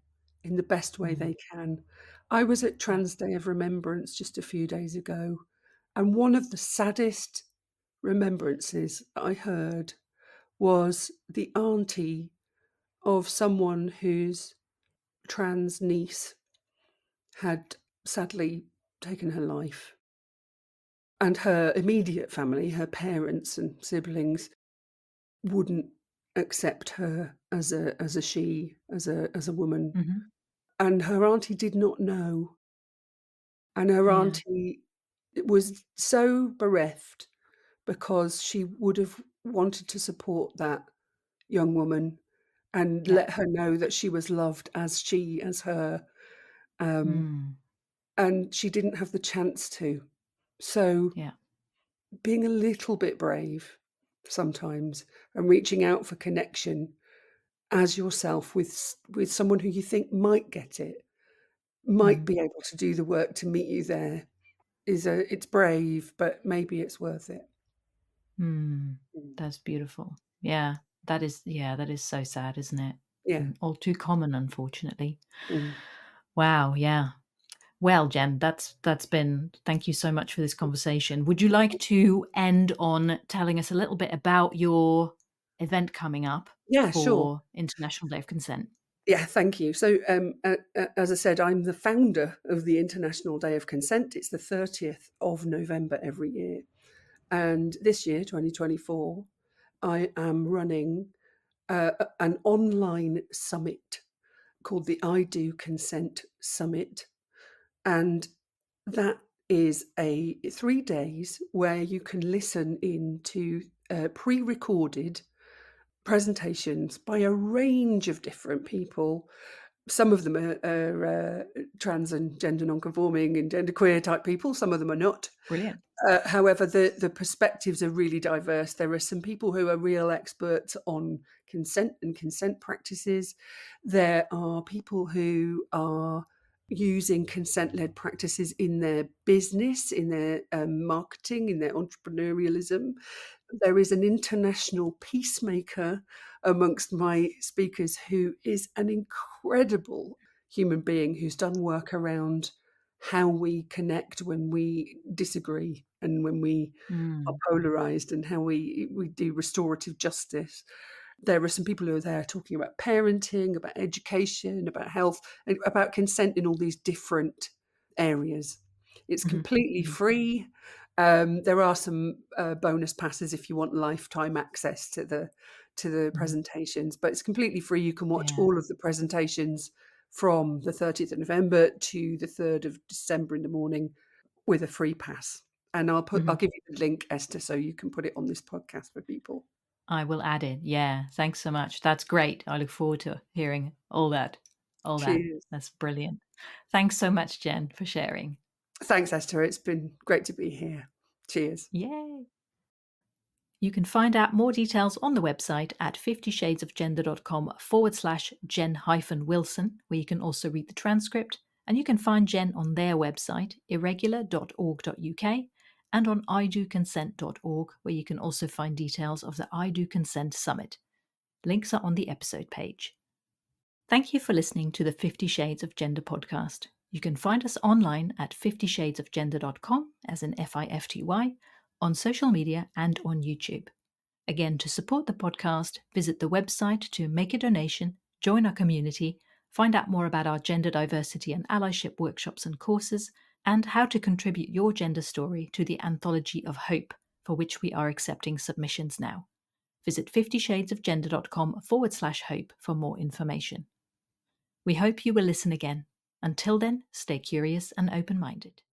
in the best way mm, they can. I was at yeah, Trans Day of Remembrance just a few days ago, and one of the saddest remembrances I heard was the auntie of someone whose trans niece had sadly taken her life. And her immediate family, her parents and siblings, wouldn't accept her as a she, as a woman. mhm, And her auntie did not know. And her yeah, auntie was so bereft because she would have wanted to support that young woman and yeah, let her know that she was loved as her, um, mm, and she didn't have the chance to. So yeah, being a little bit brave sometimes and reaching out for connection as yourself with someone who you think might get it, might mm, be able to do the work to meet you there it's brave, but maybe it's worth it. mm. Mm. That's beautiful. Yeah, that is so sad, isn't it? Yeah. And all too common, unfortunately. Mm. Wow, yeah. Well, Jen, that's been thank you so much for this conversation. Would you like to end on telling us a little bit about your event coming up Yeah, sure. for International Day of Consent? Yeah, thank you. So, as I said, I'm the founder of the International Day of Consent. It's the 30th of November every year. And this year, 2024, I am running an online summit called the I Do Consent Summit. And that is 3 days where you can listen in to pre-recorded presentations by a range of different people. Some of them are trans and gender non-conforming and genderqueer type people. Some of them are not. Brilliant. However, the perspectives are really diverse. There are some people who are real experts on consent and consent practices. There are people who are using consent-led practices in their business, in their marketing, in their entrepreneurialism. There is an international peacemaker amongst my speakers who is an incredible human being who's done work around how we connect when we disagree and when we are Mm, polarized and how we do restorative justice. There are some people who are there talking about parenting, about education, about health, and about consent in all these different areas. It's mhm, completely mhm, free. There are some bonus passes if you want lifetime access to the mhm. presentations, but it's completely free. You can watch Yeah. all of the presentations from the 30th of November to the 3rd of December in the morning with a free pass. And I'll Mhm. give you the link, Esther, so you can put it on this podcast for people. I will add it. Yeah. Thanks so much. That's great. I look forward to hearing all that. All that. Cheers. That's brilliant. Thanks so much, Jen, for sharing. Thanks, Esther. It's been great to be here. Cheers. Yay. You can find out more details on the website at 50shadesofgender.com/Jen-Wilson, where you can also read the transcript. And you can find Jen on their website, irregular.org.uk, and on idoconsent.org, where you can also find details of the I Do Consent Summit. Links are on the episode page. Thank you for listening to the 50 Shades of Gender podcast. You can find us online at 50shadesofgender.com, as in FIFTY, on social media and on YouTube. Again, to support the podcast, visit the website to make a donation, join our community, find out more about our gender diversity and allyship workshops and courses, and how to contribute your gender story to the anthology of hope for which we are accepting submissions now. Visit 50shadesofgender.com/hope for more information. We hope you will listen again. Until then, stay curious and open-minded.